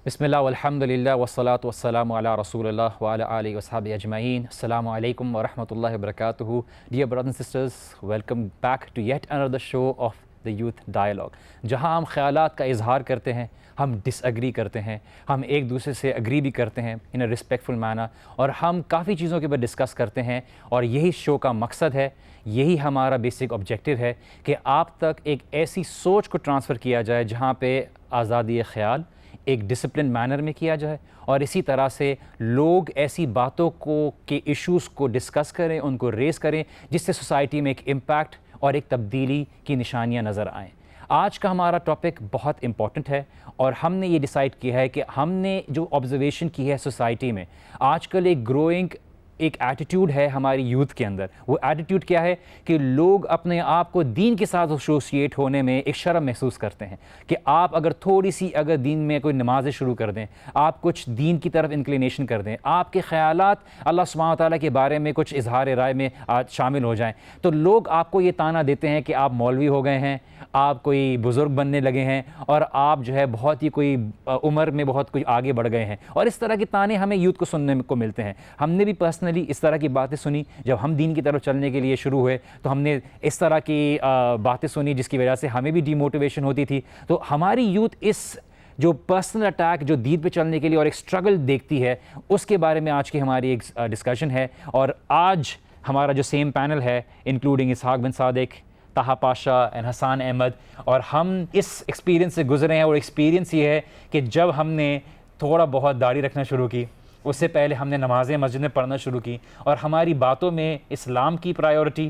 بسم اللہ والحمد للہ والصلاة والسلام علی رسول اللہ وعلی آلہ وصحبہ اجمعین. السلام علیکم ورحمۃ اللہ وبرکاتہ. Dear brothers and sisters, welcome back to yet another show of the Youth Dialogue, جہاں ہم خیالات کا اظہار کرتے ہیں, ہم ڈس ایگری کرتے ہیں, ہم ایک دوسرے سے ایگری بھی کرتے ہیں ان اے رسپیکٹفل مینر, اور ہم کافی چیزوں کے اوپر ڈسکس کرتے ہیں. اور یہی شو کا مقصد ہے, یہی ہمارا بیسک آبجیکٹیو ہے کہ آپ تک ایک ایسی سوچ کو ٹرانسفر کیا جائے جہاں پہ آزادی خیال ایک ڈسپلن مینر میں کیا جائے, اور اسی طرح سے لوگ ایسی باتوں کو کے ایشوز کو ڈسکس کریں, ان کو ریز کریں, جس سے سوسائٹی میں ایک امپیکٹ اور ایک تبدیلی کی نشانیاں نظر آئیں. آج کا ہمارا ٹاپک بہت امپورٹنٹ ہے, اور ہم نے یہ ڈیسائیڈ کیا ہے کہ ہم نے جو آبزرویشن کی ہے سوسائٹی میں, آج کل ایک گروئنگ ایک ایٹیٹیوڈ ہے ہماری یوتھ کے اندر. وہ ایٹیٹیوڈ کیا ہے کہ لوگ اپنے آپ کو دین کے ساتھ ایسوسیٹ ہونے میں ایک شرم محسوس کرتے ہیں کہ آپ اگر تھوڑی سی اگر دین میں کوئی نمازیں شروع کر دیں, آپ کچھ دین کی طرف انکلینیشن کر دیں, آپ کے خیالات اللہ سبحانہ و تعالیٰ کے بارے میں کچھ اظہار رائے میں شامل ہو جائیں, تو لوگ آپ کو یہ طعنہ دیتے ہیں کہ آپ مولوی ہو گئے ہیں, آپ کوئی بزرگ بننے لگے ہیں, اور آپ جو ہے بہت ہی کوئی عمر میں بہت کچھ آگے بڑھ گئے ہیں. اور اس طرح کے طعنے ہمیں یوتھ کو سننے کو ملتے ہیں. ہم نے بھی پرسنلی اس طرح کی باتیں سنی. جب ہم دین کی طرف چلنے کے لیے شروع ہوئے تو ہم نے اس طرح کی باتیں سنی جس کی وجہ سے ہمیں بھی ڈی موٹیویشن ہوتی تھی. تو ہماری یوتھ اس جو پرسنل اٹیک جو دین پہ چلنے کے لیے اور ایک اسٹرگل دیکھتی ہے, اس کے بارے میں آج کی ہماری ایک ڈسکشن ہے. اور آج ہمارا جو سیم پینل ہے انکلوڈنگ اسحاق بن صادق, طہا پاشا اینڈ حسان احمد, اور ہم اس ایکسپیرینس سے گزرے ہیں. اور ایکسپیرینس یہ ہے کہ جب ہم نے تھوڑا بہت داڑھی رکھنا شروع کی, اس سے پہلے ہم نے نمازیں مسجد میں پڑھنا شروع کی, اور ہماری باتوں میں اسلام کی پرائیورٹی,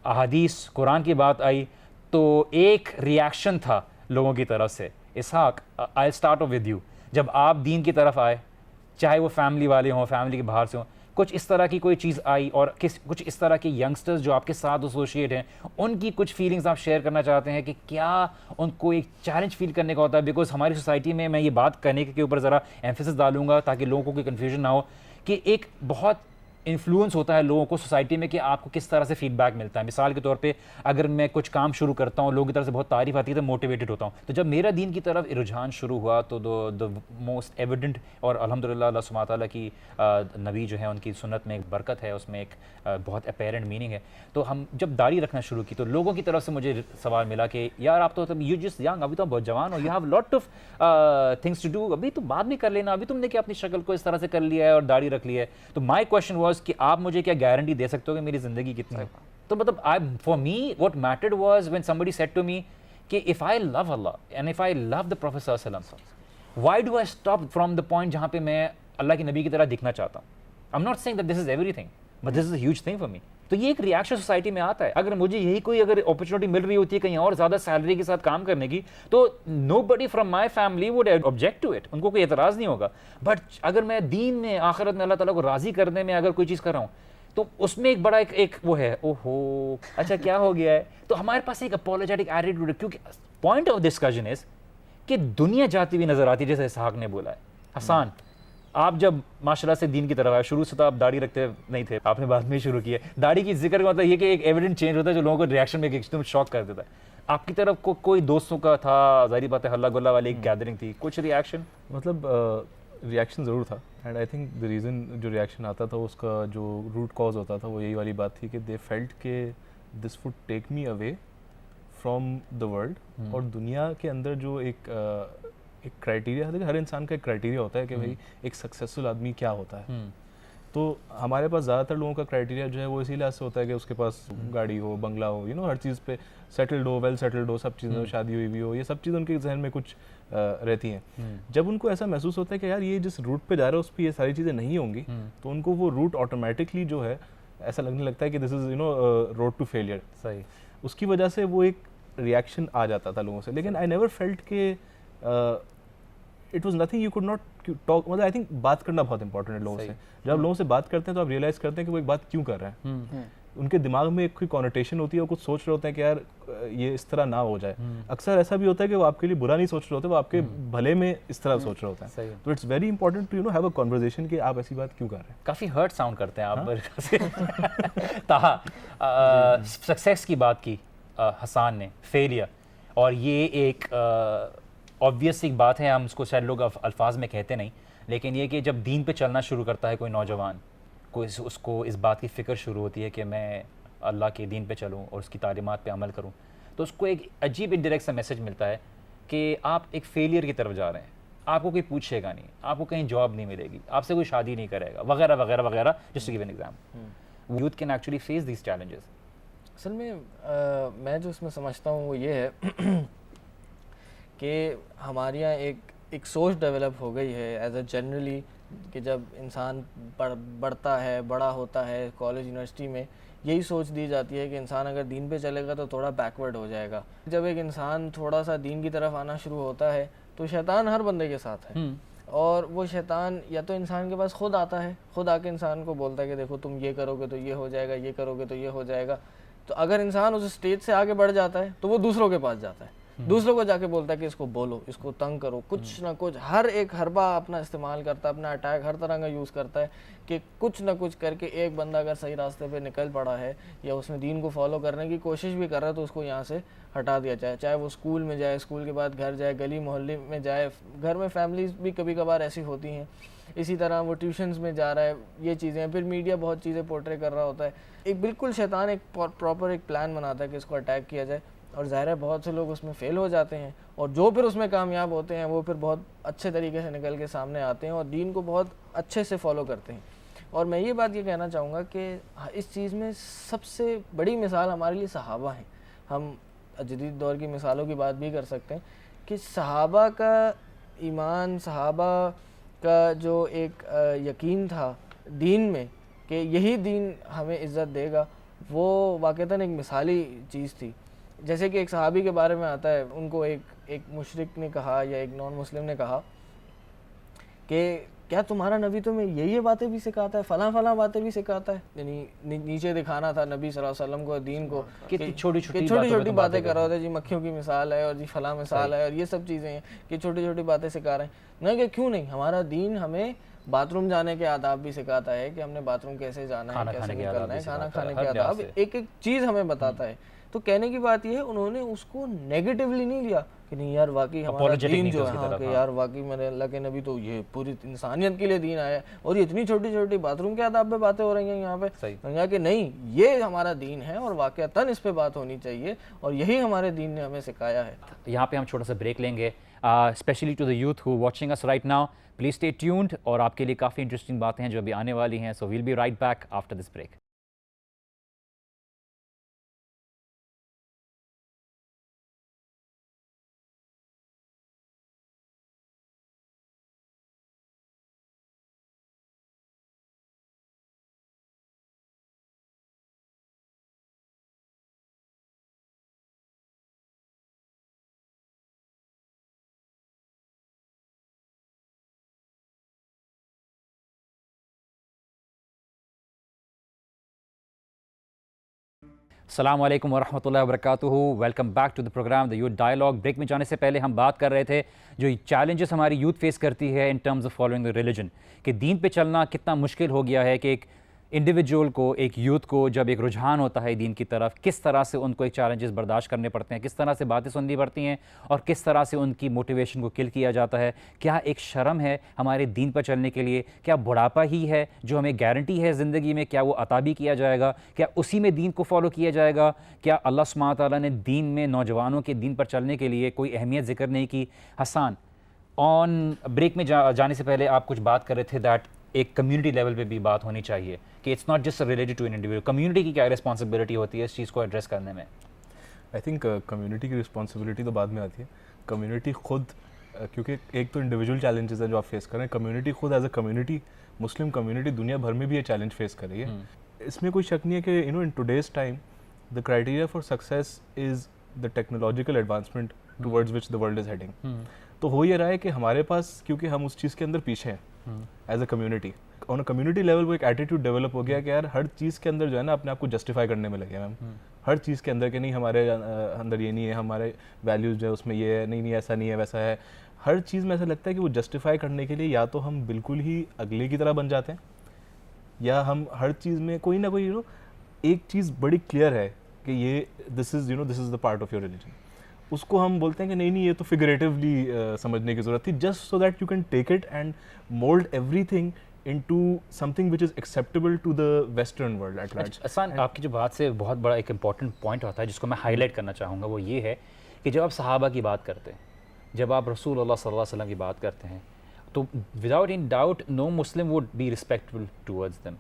احادیث, قرآن کی بات آئی, تو ایک ریاکشن تھا لوگوں کی طرف سے. Ishaq, I start off with you. جب آپ دین کی طرف آئے, چاہے وہ فیملی والے ہوں, فیملی کے باہر سے ہوں, کچھ اس طرح کی کوئی چیز آئی, اور کچھ اس طرح کے ینگسٹرز جو آپ کے ساتھ ایسوسیٹ ہیں, ان کی کچھ فیلنگز آپ شیئر کرنا چاہتے ہیں کہ کیا ان کو ایک چیلنج فیل کرنے کا ہوتا ہے؟ بیکاز ہماری سوسائٹی میں یہ بات کرنے کے اوپر ذرا ایمفیسس ڈالوں گا تاکہ لوگوں کو کوئی کنفیوژن نہ ہو, کہ ایک بہت انفلوئنس ہوتا ہے لوگوں کو سوسائٹی میں کہ آپ کو کس طرح سے فیڈ بیک ملتا ہے. مثال کے طور پہ اگر میں کچھ کام شروع کرتا ہوں, لوگوں کی طرف سے بہت تعریف آتی ہے تو موٹیویٹڈ ہوتا ہوں. تو جب میرا دین کی طرف رجحان شروع ہوا تو دا موسٹ ایویڈنٹ, اور الحمدللہ اللہ سبحانہ تعالیٰ کی نبی جو ہے ان کی سنت میں ایک برکت ہے, اس میں ایک بہت اپیرنٹ میننگ ہے. تو ہم جب داڑھی رکھنا شروع کی تو لوگوں کی طرف سے مجھے سوال ملا کہ یار آپ تو یو جسٹ ینگ, ابھی تو بہت جوان ہو, you have lot of things to do, ابھی تو بعد میں کر لینا, ابھی تم نے کیا اپنی شکل کو اس طرح سے کر لیا ہے اور داڑھی رکھ لی ہے. تو مائی کویشچن واز کہ آپ مجھے کیا گارنٹی دے سکتے ہو کہ میری زندگی کتنی ہے؟ تو مطلب for me what mattered was when somebody said to me کہ if I love Allah and if I love the Prophet صلی اللہ علیہ وسلم, why do I stop from the point جہاں پہ میں اللہ کے نبی کی طرح دکھنا چاہتا ہوں؟ I'm not saying that this is everything, but this is a huge thing for me. تو یہ ایک ریاکشن سوسائٹی میں آتا ہے. اگر مجھے یہی کوئی اگر اپرچونیٹی مل رہی ہوتی ہے کہیں اور زیادہ سیلری کے ساتھ کام کرنے کی, تو nobody from my family would object to it, ان کو کوئی اعتراض نہیں ہوگا. بٹ اگر میں دین میں آخرت میں اللہ تعالیٰ کو راضی کرنے میں اگر کوئی چیز کر رہا ہوں, تو اس میں ایک بڑا ایک وہ ہے, اوہو اچھا کیا ہو گیا ہے. تو ہمارے پاس ایک اپولوجیٹک ایٹیٹیوڈ ہے, کیونکہ پوائنٹ آف ڈسکشن از کہ دنیا جاتی ہوئی نظر آتی ہے, جیسے اسحاق نے بولا ہے. حسان, آپ جب ماشاء اللہ سے دین کی طرف آئے, شروع سے تو آپ داڑھی رکھتے نہیں تھے, آپ نے بعد میں شروع کیا. داڑھی کی ذکر کا مطلب یہ کہ ایک ایویڈنٹ چینج ہوتا ہے جو لوگوں کو ریاکشن میں ایک شاک کر دیتا ہے. آپ کی طرف کوئی دوستوں کا تھا, ظاہری بات ہے ہلا گلا والی ایک گیدرنگ تھی, کچھ ریاکشن؟ مطلب ریاکشن ضرور تھا, and I think the reason جو ریاکشن آتا تھا اس کا جو روٹ کاز ہوتا تھا وہ یہی والی بات تھی کہ دے فیلٹ کہ this would take me away from the world. اور دنیا کے اندر جو ایک کرائٹیریا ہے, ہر انسان کا ایک کرائٹیریا ہوتا ہے کہ بھائی ایک سکسیزفل آدمی کیا ہوتا ہے. تو ہمارے پاس زیادہ تر لوگوں کا کرائٹیریا جو ہے وہ اسی لحاظ سے ہوتا ہے کہ اس کے پاس گاڑی ہو, بنگلہ ہو, ہر چیز پہ سیٹلڈ ہو, ویل سیٹلڈ ہو, سب چیزیں, شادی ہوئی بھی ہو, یہ سب چیزیں ان کے ذہن میں کچھ رہتی ہیں. جب ان کو ایسا محسوس ہوتا ہے کہ یار یہ جس روٹ پہ جا رہا ہے اس پہ یہ ساری چیزیں نہیں ہوں گی, تو ان کو وہ روٹ آٹومیٹکلی جو ہے ایسا لگنے لگتا ہے کہ دس از روڈ ٹو فیلئر. صحیح. اس کی وجہ سے وہ ایک ریاکشن آ جاتا تھا لوگوں سے. لیکن آئی نیور فیلٹ کہ it was nothing you could not talk. مطلب آئی تھنک بات کرنا بہت امپورٹنٹ ہے لوگوں سے. جب آپ لوگوں سے بات کرتے ہیں تو آپ ریئلائز کرتے ہیں کہ وہ ایک بات کیوں کر رہے ہیں. ان کے دماغ میں ایک کوئی کونوٹیشن ہوتی ہے, وہ کچھ سوچ رہے ہوتے ہیں کہ یار یہ اس طرح نہ ہو جائے. اکثر ایسا بھی ہوتا ہے کہ وہ آپ کے لیے برا نہیں سوچ رہے ہوتے, وہ آپ کے بھلے میں اس طرح سوچ رہے ہوتے ہیں. تو it's very important to have a conversation کہ آپ ایسی بات کیوں کر رہے ہیں. کافی ہرٹ ساؤنڈ کرتے ہیں آپ. طہا, سکسیس کی بات کی حسان نے, فیلئر, اور یہ ایک obvious سی بات ہے, ہم اس کو شاید لوگ الفاظ میں کہتے نہیں, لیکن یہ کہ جب دین پہ چلنا شروع کرتا ہے کوئی نوجوان, اس کو اس بات کی فکر شروع ہوتی ہے کہ میں اللہ کے دین پہ چلوں اور اس کی تعلیمات پہ عمل کروں, تو اس کو ایک عجیب انڈائریکٹ سا میسج ملتا ہے کہ آپ ایک فیلئر کی طرف جا رہے ہیں, آپ کو کوئی پوچھے گا نہیں, آپ کو کہیں جاب نہیں ملے گی, آپ سے کوئی شادی نہیں کرے گا, وغیرہ وغیرہ وغیرہ, just to give an example. Youth can actually face these challenges. اصل میں جو اس میں سمجھتا ہوں وہ یہ ہے کہ ہمارے یہاں ایک سوچ ڈیولپ ہو گئی ہے ایز اے جنرلی, کہ جب انسان بڑھتا ہے, بڑا ہوتا ہے, کالج یونیورسٹی میں یہی سوچ دی جاتی ہے کہ انسان اگر دین پہ چلے گا تو تھوڑا بیکورڈ ہو جائے گا. جب ایک انسان تھوڑا سا دین کی طرف آنا شروع ہوتا ہے تو شیطان ہر بندے کے ساتھ ہے, اور وہ شیطان یا تو انسان کے پاس خود آتا ہے, خود آ کے انسان کو بولتا ہے کہ دیکھو تم یہ کرو گے تو یہ ہو جائے گا, یہ کرو گے تو یہ ہو جائے گا. تو اگر انسان اس اسٹیج سے آگے بڑھ جاتا ہے تو وہ دوسروں کے پاس جاتا ہے, دوسروں کو جا کے بولتا ہے کہ اس کو بولو, اس کو تنگ کرو, کچھ نہ کچھ ہر ایک حربہ اپنا استعمال کرتا ہے, اپنا اٹیک ہر طرح کا یوز کرتا ہے کہ کچھ نہ کچھ کر کے ایک بندہ اگر صحیح راستے پہ نکل پڑا ہے یا اس نے دین کو فالو کرنے کی کوشش بھی کر رہا ہے تو اس کو یہاں سے ہٹا دیا جائے, چاہے وہ اسکول میں جائے, اسکول کے بعد گھر جائے, گلی محلے میں جائے, گھر میں فیملیز بھی کبھی کبھار ایسی ہوتی ہیں, اسی طرح وہ ٹیوشنز میں جا رہا ہے, یہ چیزیں, پھر میڈیا بہت چیزیں پورٹرے کر رہا ہوتا ہے. ایک بالکل شیطان ایک پراپر ایک پلان بناتا ہے کہ اس کو اٹیک کیا جائے, اور ظاہر ہے بہت سے لوگ اس میں فیل ہو جاتے ہیں, اور جو پھر اس میں کامیاب ہوتے ہیں وہ پھر بہت اچھے طریقے سے نکل کے سامنے آتے ہیں اور دین کو بہت اچھے سے فالو کرتے ہیں. اور میں یہ بات یہ کہنا چاہوں گا کہ اس چیز میں سب سے بڑی مثال ہمارے لیے صحابہ ہیں. ہم جدید دور کی مثالوں کی بات بھی کر سکتے ہیں کہ صحابہ کا ایمان, صحابہ کا جو ایک یقین تھا دین میں کہ یہی دین ہمیں عزت دے گا, وہ واقعتاً ایک مثالی چیز تھی. جیسے کہ ایک صحابی کے بارے میں آتا ہے, ان کو ایک مشرک نے کہا یا ایک نان مسلم نے کہا کہ کیا تمہارا نبی تمہیں یہ باتیں بھی سکھاتا ہے, فلاں فلاں باتیں بھی سکھاتا ہے, یعنی نیچے دکھانا تھا نبی صلی اللہ علیہ وسلم کو, دین کو, کہ چھوٹی چھوٹی باتیں کر رہا ہوتا ہے, جی مکھیوں کی مثال ہے اور جی فلاں مثال ہے اور یہ سب چیزیں ہیں کہ چھوٹی چھوٹی باتیں سکھا رہے ہیں. نہ کہ کیوں نہیں, ہمارا دین ہمیں باتھ روم جانے کے آداب بھی سکھاتا ہے کہ ہم نے باتھ روم کیسے جانا ہے, کیسے نکلنا ہے, کھانا کھانے کے آداب, ایک ایک چیز ہمیں بتاتا ہے. تو کہنے کی بات یہ ہے انہوں نے اس کو نیگیٹیولی نہیں لیا کہ نہیں یار واقعی ہمارا دین جو ہے کہ یار واقعی میرے اللہ کے نبی تو یہ پوری انسانیت کے لیے دین آیا ہے, اور یہ اتنی چھوٹی چھوٹی باتھ روم کے آداب پہ باتیں ہو رہی ہیں یہاں پہ, کہا کہ نہیں یہ ہمارا دین ہے اور واقعتاً اس پہ بات ہونی چاہیے اور یہی ہمارے دین نے ہمیں سکھایا ہے. یہاں پہ ہم چھوٹا سا بریک لیں گے, especially to the youth who watching us right now, please stay tuned, اور آپ کے لیے کافی انٹرسٹنگ باتیں ہیں جو ابھی آنے والی ہیں. So we'll be right back after this break. السلام علیکم ورحمۃ اللہ وبرکاتہ. Welcome back to the programme the youth dialogue. Break میں جانے سے پہلے ہم بات کر رہے تھے جو چیلنجز ہماری یوتھ فیس کرتی ہے in terms of following the religion, کہ دین پہ چلنا کتنا مشکل ہو گیا ہے, کہ ایک انڈیویجول کو, ایک یوتھ کو جب ایک رجحان ہوتا ہے دین کی طرف, کس طرح سے ان کو ایک چیلنجز برداشت کرنے پڑتے ہیں, کس طرح سے باتیں سننی پڑتی ہیں, اور کس طرح سے ان کی موٹیویشن کو کل کیا جاتا ہے. کیا ایک شرم ہے ہمارے دین پر چلنے کے لیے, کیا بڑھاپا ہی ہے جو ہمیں گارنٹی ہے زندگی میں, کیا وہ عطا بھی کیا جائے گا, کیا اسی میں دین کو فالو کیا جائے گا, کیا اللہ سبحانہ تعالیٰ نے دین میں نوجوانوں کے دین پر چلنے کے لیے کوئی اہمیت ذکر نہیں کی. حسان, آن بریک میں جانے سے پہلے آپ کچھ بات کر رہے تھے دیٹ ایک کمیونٹی لیول پہ بھی بات ہونی چاہیے, کہ it's not just related to an individual. Community کی کیا رسپانسبلٹی ہوتی ہے اس چیز کو ایڈریس کرنے میں؟ آئی تھنک کمیونٹی کی رسپانسبلٹی تو بعد میں آتی ہے. کمیونٹی خود, کیونکہ ایک تو انڈیویجول چیلنجز ہیں جو آپ فیس کر رہے ہیں, کمیونٹی خود as a community, Muslim community دنیا بھر میں بھی یہ چیلنج فیس کر رہی ہے. اس میں کوئی شک نہیں ہے کہ in today's time the criteria for success is the technological advancement towards which the world is heading. تو ہو یہ رہا ہے کہ ہمارے پاس, کیونکہ ہم اس چیز کے اندر پیچھے ہیں as a community, on a community level وہ ایک ایٹیٹیوڈ ڈیولپ ہو گیا کہ یار ہر چیز کے اندر جو ہے نا اپنے آپ کو جسٹیفائی کرنے میں لگے ہیں ہم, ہر چیز کے اندر کہ نہیں ہمارے اندر یہ نہیں ہے, ہمارے ویلیوز جو ہے اس میں یہ ہے, نہیں ایسا نہیں ہے ویسا ہے. ہر چیز میں ایسا لگتا ہے کہ وہ جسٹیفائی کرنے کے لیے یا تو ہم بالکل ہی اگلے کی طرح بن جاتے ہیں, یا ہم ہر چیز میں کوئی نہ کوئی ایک چیز بڑی کلیئر ہے کہ یہ this is the part of your religion. اس کو ہم بولتے ہیں کہ نہیں نہیں یہ تو فگریٹیولی سمجھنے کی ضرورت تھی, just so that you can take it and mould every thing into something which is acceptable to the western world at large. احسان, آپ کی جو بات سے بہت بڑا ایک امپورٹنٹ پوائنٹ ہوتا ہے جس کو میں ہائی لائٹ کرنا چاہوں گا, وہ یہ ہے کہ جب آپ صحابہ کی بات کرتے ہیں, جب آپ رسول اللہ صلی اللہ علیہ وسلم کی بات کرتے ہیں, تو without an doubt no Muslim would be respectful towards them,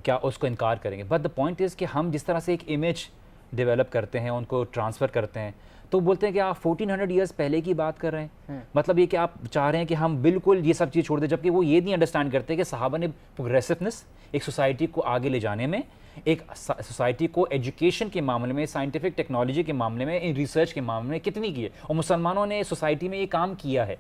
کیا اس کو انکار کریں گے؟ بٹ دا پوائنٹ از کہ ہم جس طرح سے ایک امیج ڈیولپ کرتے ہیں, ان کو ٹرانسفر کرتے ہیں, تو بولتے ہیں کہ آپ 1400 ایئرس پہلے کی بات کر رہے ہیں, مطلب یہ کہ آپ چاہ رہے ہیں کہ ہم بالکل یہ سب چیز چھوڑ دیں, جبکہ وہ یہ نہیں انڈرسٹینڈ کرتے کہ صحابہ نے پروگریسونیس ایک سوسائٹی کو آگے لے جانے میں, ایک سوسائٹی کو ایجوکیشن کے معاملے میں, سائنٹیفک ٹیکنالوجی کے معاملے میں, ریسرچ کے معاملے میں کتنی کی ہے, اور مسلمانوں نے سوسائٹی میں یہ کام کیا ہے.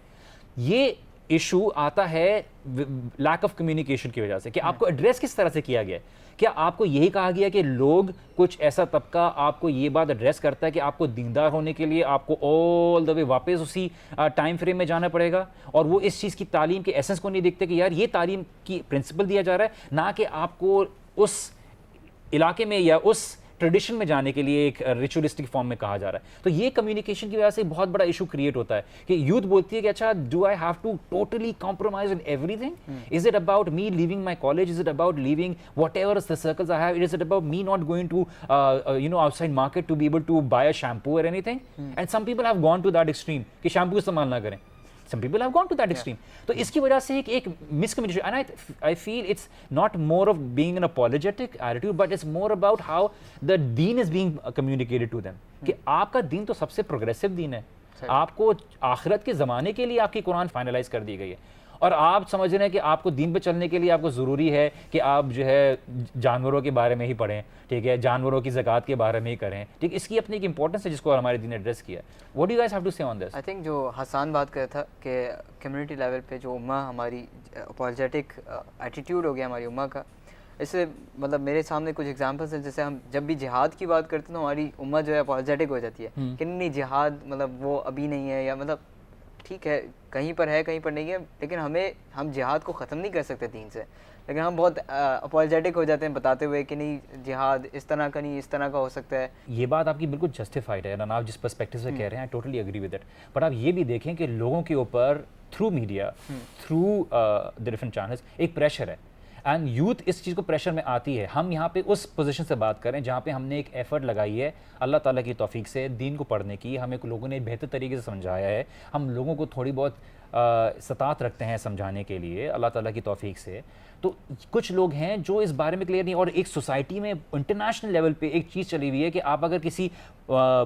یہ ایشو آتا ہے لیک آف کمیونیکیشن کی وجہ سے, کہ آپ کو ایڈریس کس طرح سے کیا گیا ہے. کیا آپ کو یہی کہا گیا کہ لوگ, کچھ ایسا طبقہ آپ کو یہ بات ایڈریس کرتا ہے کہ آپ کو دیندار ہونے کے لیے آپ کو آل دا وے واپس اسی ٹائم فریم میں جانا پڑے گا, اور وہ اس چیز کی تعلیم کے ایسنس کو نہیں دیکھتے کہ یار یہ تعلیم کی پرنسپل دیا جا رہا ہے, نہ کہ آپ کو اس علاقے میں یا اس ٹریڈیشن میں جانے کے لیے ایک ریچولسٹک فارم میں کہا جا رہا ہے. تو یہ کمیونیکیشن کی وجہ سے بہت بڑا ایشو کریٹ ہوتا ہے کہ یوتھ بولتی ہے کہ اچھا do I have to totally compromise in everything, is it about me leaving my college, is it about leaving whatever the circles I have, is it about me not going to outside market to be able to buy a shampoo or anything? And some people have gone to that extreme کہ shampoo استعمال نہ کریں. Some people have gone to that extreme. تو اس کی وجہ سے ایک miscommunication, and I feel it's not more of being an apologetic attitude, but it's more about how the deen is being communicated to them. کہ آپ کا دین تو سب سے پروگریسو دین ہے, آپ کو آخرت کے زمانے کے لیے آپ کی قرآن فائنلائز کر دی گئی ہے, اور آپ سمجھ رہے ہیں کہ آپ کو دین پہ چلنے کے لیے آپ کو ضروری ہے کہ آپ جو ہے جانوروں کے بارے میں ہی پڑھیں, ٹھیک ہے, جانوروں کی زکوٰۃ کے بارے میں ہی کریں, ٹھیک. اس کی اپنی ایک امپورٹنس ہے جس کو ہمارے دین نے ایڈریس کیا ہے. What do you guys have to say on this? I think جو حسان بات کر رہا تھا کہ کمیونٹی لیول پہ جو امہ ہماری اپولوجیٹک ایٹیٹیوڈ ہو گیا ہماری امہ کا, اس سے مطلب میرے سامنے کچھ ایگزامپلس ہیں. جیسے ہم جب بھی جہاد کی بات کرتے ہیں تو ہماری امہ جو ہے اپولوجیٹک ہو جاتی ہے کہ نہیں جہاد مطلب وہ ابھی نہیں ہے, یا مطلب ٹھیک ہے کہیں پر ہے کہیں پر نہیں ہے, لیکن ہم جہاد کو ختم نہیں کر سکتے دین سے, لیکن ہم بہت اپولوجیٹک ہو جاتے ہیں بتاتے ہوئے کہ نہیں جہاد اس طرح کا نہیں, اس طرح کا ہو سکتا ہے. یہ بات آپ کی بالکل جسٹیفائڈ ہے, آپ جس پرسپیکٹو سے کہہ رہے ہیں I totally agree with it, but آپ یہ بھی دیکھیں کہ لوگوں کے اوپر through media, through the different channels ایک پریشر ہے, اینڈ یوتھ اس چیز کو پریشر میں آتی ہے. ہم یہاں پہ اس پوزیشن سے بات کریں جہاں پہ ہم نے ایک ایفرٹ لگائی ہے اللہ تعالیٰ کی توفیق سے دین کو پڑھنے کی, ہمیں لوگوں نے بہتر طریقے سے سمجھایا ہے, ہم لوگوں کو تھوڑی بہت استطاعت رکھتے ہیں سمجھانے کے لیے اللہ تعالیٰ کی توفیق سے. تو کچھ لوگ ہیں جو اس بارے میں کلیئر نہیں, اور ایک سوسائٹی میں انٹرنیشنل لیول پہ ایک چیز چلی ہوئی ہے کہ آپ اگر کسی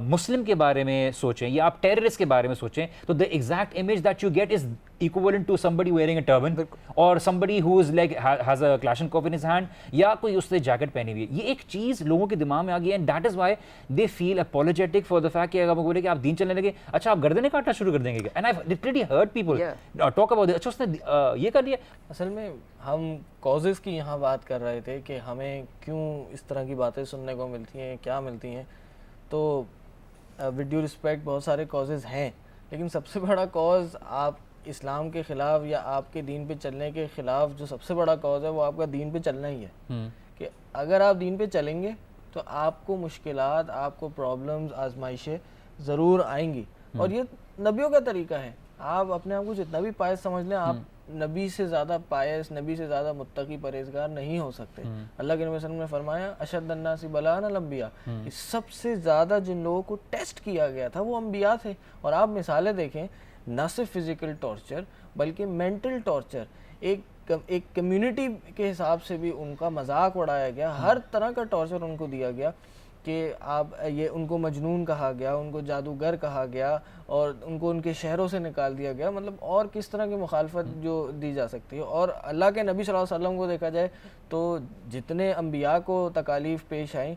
مسلم کے بارے میں سوچیں یا آپ ٹیررسٹ کے بارے میں سوچیں تو the exact image that you get is equivalent to somebody wearing a turban or somebody who is like has a Kalashnikov in his hand, یا کوئی اس سے جیکٹ پہنی ہوئی ہے. یہ ایک چیز لوگوں کے دماغ میں آ گئی ہے, and that is why they feel apologetic for the fact کہ اگر وہ بولے کہ آپ دین چلنے لگے, اچھا آپ گردنیں کاٹنا شروع کر دیں گے, and I've literally heard people talk about it. اچھا اس نے یہ کر لیا. اصل میں ہم کازز کی یہاں بات کر رہے تھے کہ ہمیں کیوں اس طرح کی باتیں سننے کو ملتی ہیں, کیا ملتی ہیں. تو ود ڈیو رسپیکٹ بہت سارے کازز ہیں, لیکن سب سے بڑا کاز آپ اسلام کے خلاف یا آپ کے دین پہ چلنے کے خلاف جو سب سے بڑا کاز ہے وہ آپ کا دین پہ چلنا ہی ہے. کہ اگر آپ دین پہ چلیں گے تو آپ کو مشکلات, آپ کو پرابلمز, آزمائشیں ضرور آئیں گی, اور یہ نبیوں کا طریقہ ہے. آپ اپنے آپ کو جتنا بھی پائس سمجھ لیں, آپ نبی سے زیادہ پائس, نبی سے زیادہ متقی پرہیزگار نہیں ہو سکتے. اللہ کے نبی صلی اللہ علیہ وسلم نے فرمایا اشد الناس بلاء الانبیاء, سب سے زیادہ جن لوگوں کو ٹیسٹ کیا گیا تھا وہ انبیاء تھے. اور آپ مثالیں دیکھیں, نہ صرف فزیکل ٹارچر بلکہ مینٹل ٹارچر, ایک کمیونٹی کے حساب سے بھی ان کا مذاق اڑایا گیا, ہر طرح کا ٹارچر ان کو دیا گیا کہ آپ یہ ان کو مجنون کہا گیا, ان کو جادوگر کہا گیا, اور ان کو ان کے شہروں سے نکال دیا گیا. مطلب اور کس طرح کی مخالفت جو دی جا سکتی ہے. اور اللہ کے نبی صلی اللہ علیہ وسلم کو دیکھا جائے تو جتنے انبیاء کو تکالیف پیش آئیں,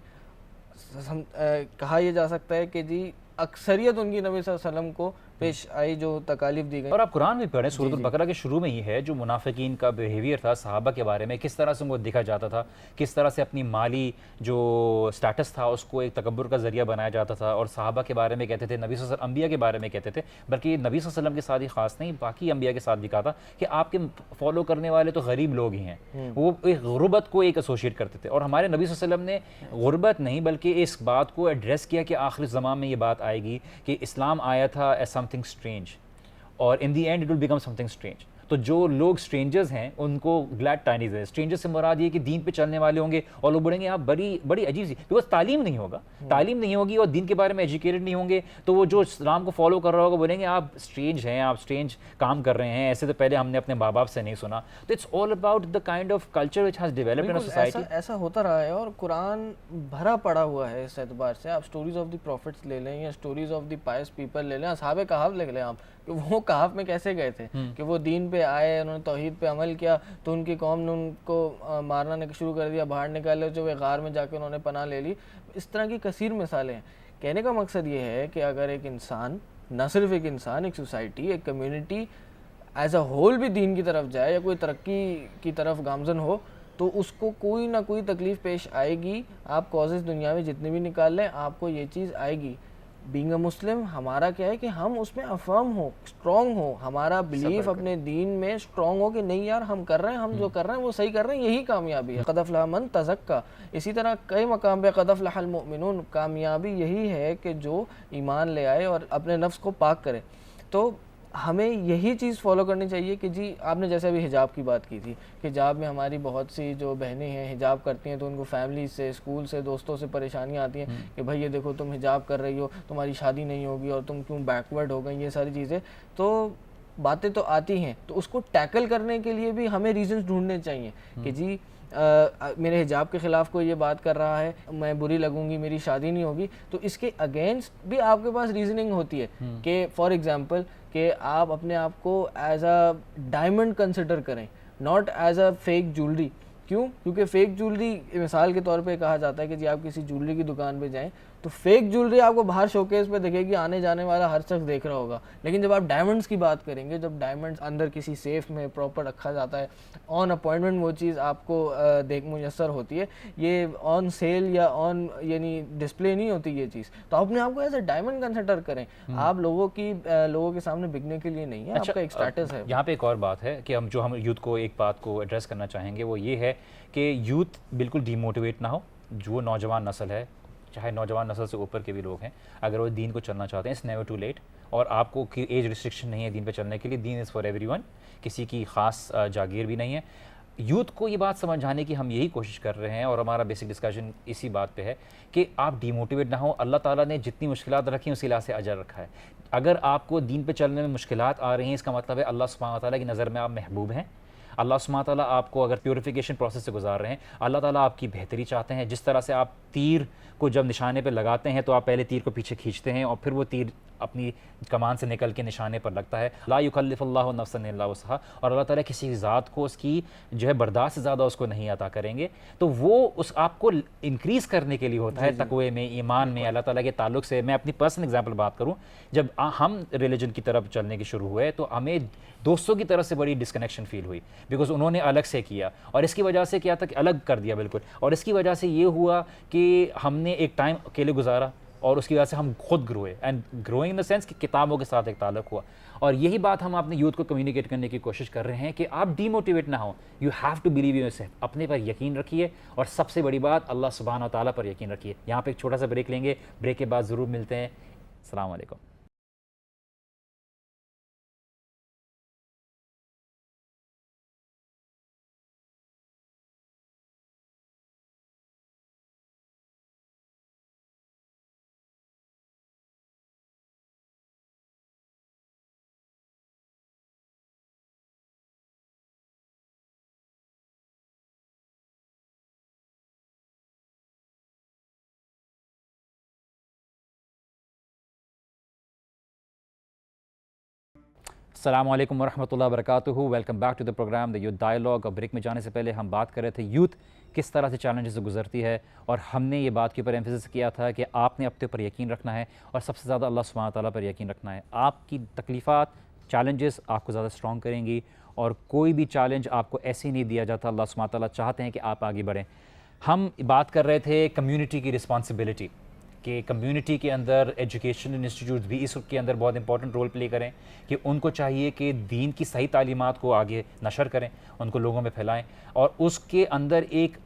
کہا یہ جا سکتا ہے کہ جی اکثریت ان کی نبی صلی اللہ علیہ وسلم کو پیش آئی, جو تکالیف دی گئی. اور آپ قرآن بھی پڑھیں, سورۃ البقرہ کے شروع میں ہی ہے جو منافقین کا بیہیویئر تھا صحابہ کے بارے میں, کس طرح سے وہ دیکھا جاتا تھا, کس طرح سے اپنی مالی جو سٹیٹس تھا اس کو ایک تکبر کا ذریعہ بنایا جاتا تھا, اور صحابہ کے بارے میں کہتے تھے, نبی صلی اللہ علیہ وسلم انبیاء کے بارے میں کہتے تھے, بلکہ یہ نبی صلی اللہ علیہ وسلم کے ساتھ ہی خاص نہیں, باقی انبیاء کے ساتھ بھی کہا تھا کہ آپ کے فالو کرنے والے تو غریب لوگ ہی ہیں. وہ ایک غربت کو ایک ایسوشیٹ کرتے تھے, اور ہمارے نبی صلی اللہ علیہ وسلم نے غربت نہیں بلکہ اس بات کو ایڈریس کیا کہ آخر زمان میں یہ بات آئے گی کہ اسلام آیا تھا ایز سم تھنگ اسٹرینج, اور in the end it will become something strange. تو جو لوگ اسٹرینجرز ہیں ان کو گلیڈ ٹائنیز ہے. اسٹرینجر سے مراد یہ کہ دین پہ چلنے والے ہوں گے اور لوگ بڑھیں گے آپ بڑی عجیب سی, بیکاز تعلیم نہیں ہوگا, تعلیم نہیں ہوگی اور دین کے بارے میں ایجوکیٹڈ نہیں ہوں گے, تو وہ جو اسلام کو فالو کر رہا ہوگا بولیں گے آپ اسٹرینج ہیں, آپ اسٹرینج کام کر رہے ہیں, ایسے تو پہلے ہم نے اپنے ماں باپ سے نہیں سنا. تو it's all about the kind of culture which has developed in society. ایسا ہوتا رہا ہے, اور قرآن بھرا پڑا ہوا ہے اس اعتبار سے. آپ اسٹوریز آف دی پروفٹس لے لیں یا stories of the pious people لے لیں, اصحاب کہف لے لیں آپ, کہ وہ کہف میں کیسے گئے تھے, کہ وہ دین پہ آئے, انہوں نے توحید پہ عمل کیا, تو ان کی قوم نے ان کو مارنا شروع کر دیا, باہر نکالے, جو وہ غار میں جا کے انہوں نے پناہ لے لی. اس طرح کی کثیر مثالیں ہیں. کہنے کا مقصد یہ ہے کہ اگر ایک انسان, نہ صرف ایک انسان, ایک سوسائٹی, ایک کمیونٹی ایز اے ہول بھی دین کی طرف جائے یا کوئی ترقی کی طرف گامزن ہو, تو اس کو کوئی نہ کوئی تکلیف پیش آئے گی. آپ کازز دنیا میں جتنے بھی نکال لیں, آپ کو یہ چیز آئے گی. بینگ اے مسلم ہمارا کیا ہے کہ ہم اس میں افرم ہوں, اسٹرانگ ہوں, ہمارا بلیف اپنے دین میں اسٹرانگ ہو کہ نہیں یار ہم کر رہے ہیں, ہم جو کر رہے ہیں وہ صحیح کر رہے ہیں, یہی کامیابی ہے. قد افلح من تزکا, اسی طرح کئی مقام پہ قد افلح المؤمنون, کامیابی یہی ہے کہ جو ایمان لے آئے اور اپنے نفس کو پاک کرے. تو ہمیں یہی چیز فالو کرنی چاہیے کہ جی آپ نے جیسے ابھی حجاب کی بات کی تھی, کہ حجاب میں ہماری بہت سی جو بہنیں ہیں حجاب کرتی ہیں تو ان کو فیملی سے, اسکول سے, دوستوں سے پریشانیاں آتی ہیں کہ بھائی یہ دیکھو تم حجاب کر رہی ہو, تمہاری شادی نہیں ہوگی اور تم کیوں بیکورڈ ہو گئی, یہ ساری چیزیں. تو باتیں تو آتی ہیں, تو اس کو ٹیکل کرنے کے لیے بھی ہمیں ریزنز ڈھونڈنے چاہیے کہ جی میرے حجاب کے خلاف کوئی یہ بات کر رہا ہے, میں بری لگوں گی, میری شادی نہیں ہوگی, تو اس کے اگینسٹ بھی آپ کے پاس ریزننگ ہوتی ہے. کہ فار ایگزامپل کہ آپ اپنے آپ کو ایز اے ڈائمنڈ کنسیڈر کریں, not as a fake jewellery. کیوں؟ کیونکہ فیک جولری مثال کے طور پہ کہا جاتا ہے کہ جی آپ کسی جولری کی دکان پہ جائیں تو فیک جولری آپ کو باہر شوکیس پہ دکھے گی, آنے جانے والا ہر شخص دیکھ رہا ہوگا, لیکن جب آپ ڈائمنڈس کی بات کریں گے, جب ڈائمنڈس اندر کسی سیف میں پراپر رکھا جاتا ہے, آن اپوائنٹمنٹ وہ چیز آپ کو میسر ہوتی ہے, یہ آن سیل یا آن یعنی ڈسپلے نہیں ہوتی یہ چیز, تو آپ اپنے آپ کو ایز اے ڈائمنڈ کنسیڈر کریں. آپ لوگوں کے سامنے بکنے کے لیے نہیں ہے, آپ کا ایک اسٹیٹس ہے. یہاں پہ ایک اور بات ہے کہ ہم یوتھ کو ایک بات کو ایڈریس کرنا چاہیں گے, وہ یہ ہے کہ یوتھ بالکل ڈی موٹیویٹ نہ ہو. جو نوجوان نسل ہے, چاہے نوجوان نسل سے اوپر کے بھی لوگ ہیں, اگر وہ دین کو چلنا چاہتے ہیں, اٹس نیور ٹو لیٹ. اور آپ کو ایج ریسٹرکشن نہیں ہے دین پہ چلنے کے لیے, دین از فار ایوری ون, کسی کی خاص جاگیر بھی نہیں ہے. یوتھ کو یہ بات سمجھانے کی ہم یہی کوشش کر رہے ہیں, اور ہمارا بیسک ڈسکشن اسی بات پہ ہے کہ آپ ڈی موٹیویٹ نہ ہو. اللہ تعالیٰ نے جتنی مشکلات رکھی ہیں اسی لحاظ سے اجر رکھا ہے. اگر آپ کو دین پہ چلنے میں مشکلات آ رہی ہیں, اس کا مطلب ہے اللہ سبحانہ وتعالیٰ کی نظر میں آپ محبوب ہیں. اللہ سبحانہ تعالیٰ آپ کو اگر پیوریفیکیشن پروسیس سے گزار رہے ہیں, اللہ تعالیٰ آپ کی بہتری چاہتے ہیں. جس طرح سے آپ تیر کو جب نشانے پہ لگاتے ہیں تو آپ پہلے تیر کو پیچھے کھینچتے ہیں اور پھر وہ تیر اپنی کمان سے نکل کے نشانے پر لگتا ہے. لا یکلف اللہ نفسا الا وسعہا, اور اللہ تعالیٰ کسی ذات کو اس کی جو ہے برداشت سے زیادہ اس کو نہیں عطا کریں گے. تو وہ اس آپ کو انکریز کرنے کے لیے ہوتا ہے تقوی میں, ایمان میں, اللہ تعالیٰ کے تعلق سے. میں اپنی پرسنل اگزامپل بات کروں, جب ہم ریلیجن کی طرف چلنے کی شروع ہوئے تو ہمیں دوستوں کی طرف سے بڑی ڈسکنیکشن فیل ہوئی, بیکاز انہوں نے الگ سے کیا, اور اس کی وجہ سے کیا تھا کہ الگ کر دیا بالکل, اور اس کی وجہ سے یہ ہوا کہ ہم نے ایک ٹائم اکیلے گزارا, اور اس کی وجہ سے ہم خود grew, and growing in the sense کہ کتابوں کے ساتھ ایک تعلق ہوا. اور یہی بات ہم اپنے یوتھ کو کمیونیکیٹ کرنے کی کوشش کر رہے ہیں کہ آپ ڈی موٹیویٹ نہ ہوں. You have to believe yourself, اپنے پر یقین رکھیے, اور سب سے بڑی بات اللہ سبحانہ و تعالیٰ پر یقین رکھیے. یہاں پہ ایک چھوٹا سا بریک لیں گے, بریک کے بعد ضرور ملتے ہیں. السلام علیکم. السلام علیکم ورحمۃ اللہ وبرکاتہ. Welcome back to the programme the youth dialogue. اور بریک میں جانے سے پہلے ہم بات کر رہے تھے یوتھ کس طرح سے چیلنجز سے گزرتی ہے, اور ہم نے یہ بات کے اوپر ایمفیسس کیا تھا کہ آپ نے اپنے اوپر یقین رکھنا ہے اور سب سے زیادہ اللہ سبحانہ تعالیٰ پر یقین رکھنا ہے. آپ کی تکلیفات, چیلنجز آپ کو زیادہ اسٹرانگ کریں گی, اور کوئی بھی چیلنج آپ کو ایسے ہی نہیں دیا جاتا. اللہ سبحانہ تعالیٰ چاہتے ہیں کہ آپ آگے بڑھیں. ہم بات کر رہے تھے کمیونٹی کی رسپانسبلٹی, کہ کمیونٹی کے اندر ایجوکیشنل انسٹیٹیوٹس بھی اس کے اندر بہت امپورٹنٹ رول پلے کریں, کہ ان کو چاہیے کہ دین کی صحیح تعلیمات کو آگے نشر کریں, ان کو لوگوں میں پھیلائیں, اور اس کے اندر ایک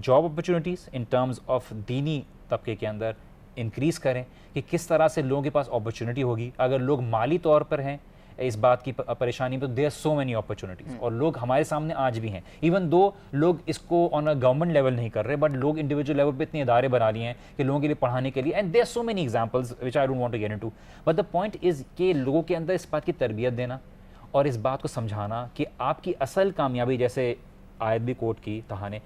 job opportunities in terms of دینی طبقے کے اندر انکریز کریں, کہ کس طرح سے لوگوں کے پاس اپرچونیٹی ہوگی. اگر لوگ مالی طور پر ہیں اس بات کی پریشانی میں, تو دیر سو مینی اپرچونیٹیز, اور لوگ ہمارے سامنے آج بھی ہیں. ایون دو لوگ اس کو آن اے گورنمنٹ لیول نہیں کر رہے, بٹ لوگ انڈیویجول لیول پہ اتنے ادارے بنا لیے ہیں کہ لوگوں کے لیے پڑھانے کے لیے, and there so many examples which I don't want to get into. But the point is کہ لوگوں کے اندر اس بات کی تربیت دینا اور اس بات کو سمجھانا کہ آپ کی اصل کامیابی, جیسے آیت بھی کوٹ کی تہا نے,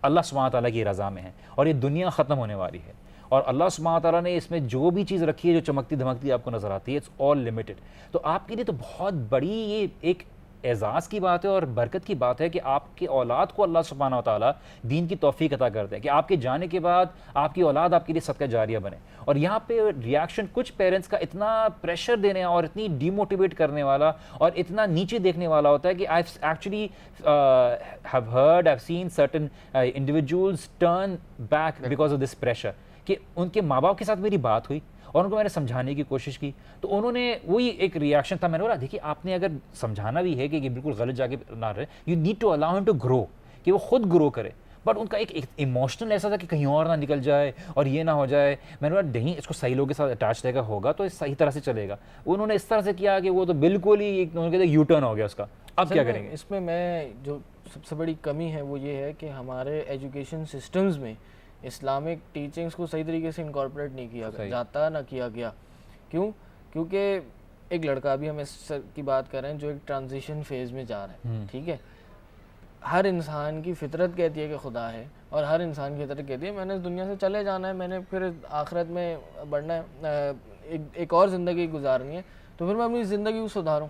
اللہ سبحانہ تعالیٰ کی رضا میں ہے, اور یہ دنیا ختم ہونے والی ہے, اور اللہ سبحانہ تعالیٰ نے اس میں جو بھی چیز رکھی ہے جو چمکتی دھمکتی آپ کو نظر آتی ہے, اٹس آل لمیٹڈ. تو آپ کے لیے تو بہت بڑی یہ ایک اعزاز کی بات ہے اور برکت کی بات ہے کہ آپ کی اولاد کو اللہ سبحانہ تعالیٰ دین کی توفیق عطا کرتے ہیں, کہ آپ کے جانے کے بعد آپ کی اولاد آپ کے لیے صدقہ جاریہ بنے. اور یہاں پہ ریاکشن کچھ پیرنٹس کا اتنا پریشر دینے اور اتنی ڈی موٹیویٹ کرنے والا اور اتنا نیچے دیکھنے والا ہوتا ہے, کہ I actually have heard, I have seen certain individuals turn back because of this pressure. کہ ان کے ماں باپ کے ساتھ میری بات ہوئی اور ان کو میں نے سمجھانے کی کوشش کی, تو انہوں نے وہی ایک ریاکشن تھا. میں نے بولا دیکھیے آپ نے اگر سمجھانا بھی ہے کہ یہ بالکل غلط جا کے نہ رہے, یو نیڈ ٹو الاؤ ہم ٹو گرو, کہ وہ خود گرو کرے. بٹ ان کا ایک ایموشنل ایسا تھا کہ کہیں اور نہ نکل جائے اور یہ نہ ہو جائے. میں نے بولا نہیں, اس کو صحیح لوگوں کے ساتھ اٹیچ رہے گا, ہوگا تو صحیح طرح سے چلے گا. انہوں نے اس طرح سے کیا کہ وہ تو بالکل ہی انہوں نے کہتے یو ٹرن ہو گیا اس کا. اب کیا کریں گے؟ اس میں جو سب سے بڑی کمی ہے وہ یہ ہے کہ ہمارے ایجوکیشن سسٹمز میں اسلامک ٹیچنگز کو صحیح طریقے سے انکارپوریٹ نہیں کیا جاتا, نہ کیا گیا. کیوں؟ کیونکہ ایک لڑکا, ابھی ہم اس کی بات کر رہے ہیں جو ایک ٹرانزیشن فیز میں جا رہا ہے, ٹھیک ہے. ہر انسان کی فطرت کہتی ہے کہ خدا ہے, اور ہر انسان کی فطرت کہتی ہے میں نے اس دنیا سے چلے جانا ہے, میں نے پھر آخرت میں بڑھنا ہے, ایک اور زندگی گزارنی ہے, تو پھر میں اپنی زندگی کو سدھاروں.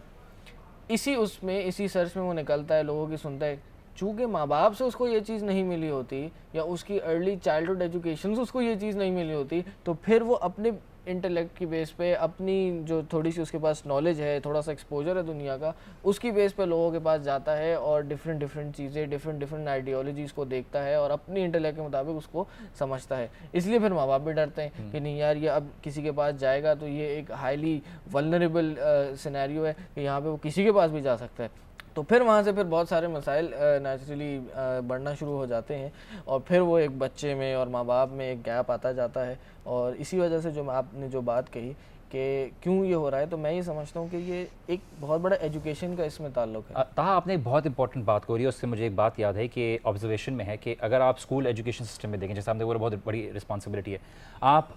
اسی سرچ میں وہ نکلتا ہے, لوگوں کی سنتا ہے. چونکہ ماں باپ سے اس کو یہ چیز نہیں ملی ہوتی, یا اس کی ارلی چائلڈہڈ ایجوکیشن سے اس کو یہ چیز نہیں ملی ہوتی, تو پھر وہ اپنے انٹلیکٹ کی بیس پہ, اپنی جو تھوڑی سی اس کے پاس نالج ہے, تھوڑا سا ایکسپوجر ہے دنیا کا, اس کی بیس پہ لوگوں کے پاس جاتا ہے اور ڈفرینٹ چیزیں, ڈفرینٹ آئیڈیالوجیز کو دیکھتا ہے اور اپنی انٹلیکٹ کے مطابق اس کو سمجھتا ہے. اس لیے پھر ماں باپ بھی ڈرتے ہیں کہ نہیں یار یہ اب کسی کے پاس جائے گا تو یہ ایک ہائیلی ولنریبل سینیریو ہے کہ یہاں پہ وہ کسی کے پاس بھی جا سکتا ہے. تو پھر وہاں سے پھر بہت سارے مسائل نیچرلی بڑھنا شروع ہو جاتے ہیں, اور پھر وہ ایک بچے میں اور ماں باپ میں ایک گیپ آتا جاتا ہے. اور اسی وجہ سے جو آپ نے جو بات کہی کہ کیوں یہ ہو رہا ہے, تو میں یہ سمجھتا ہوں کہ یہ ایک بہت بڑا ایجوکیشن کا اس میں تعلق ہے. تاہا آپ نے ایک بہت امپورٹنٹ بات کہی, اس سے مجھے ایک بات یاد ہے کہ آبزرویشن میں ہے کہ اگر آپ اسکول ایجوکیشن سسٹم میں دیکھیں, جیسے آپ نے بولا بہت بڑی رسپانسبلٹی ہے, آپ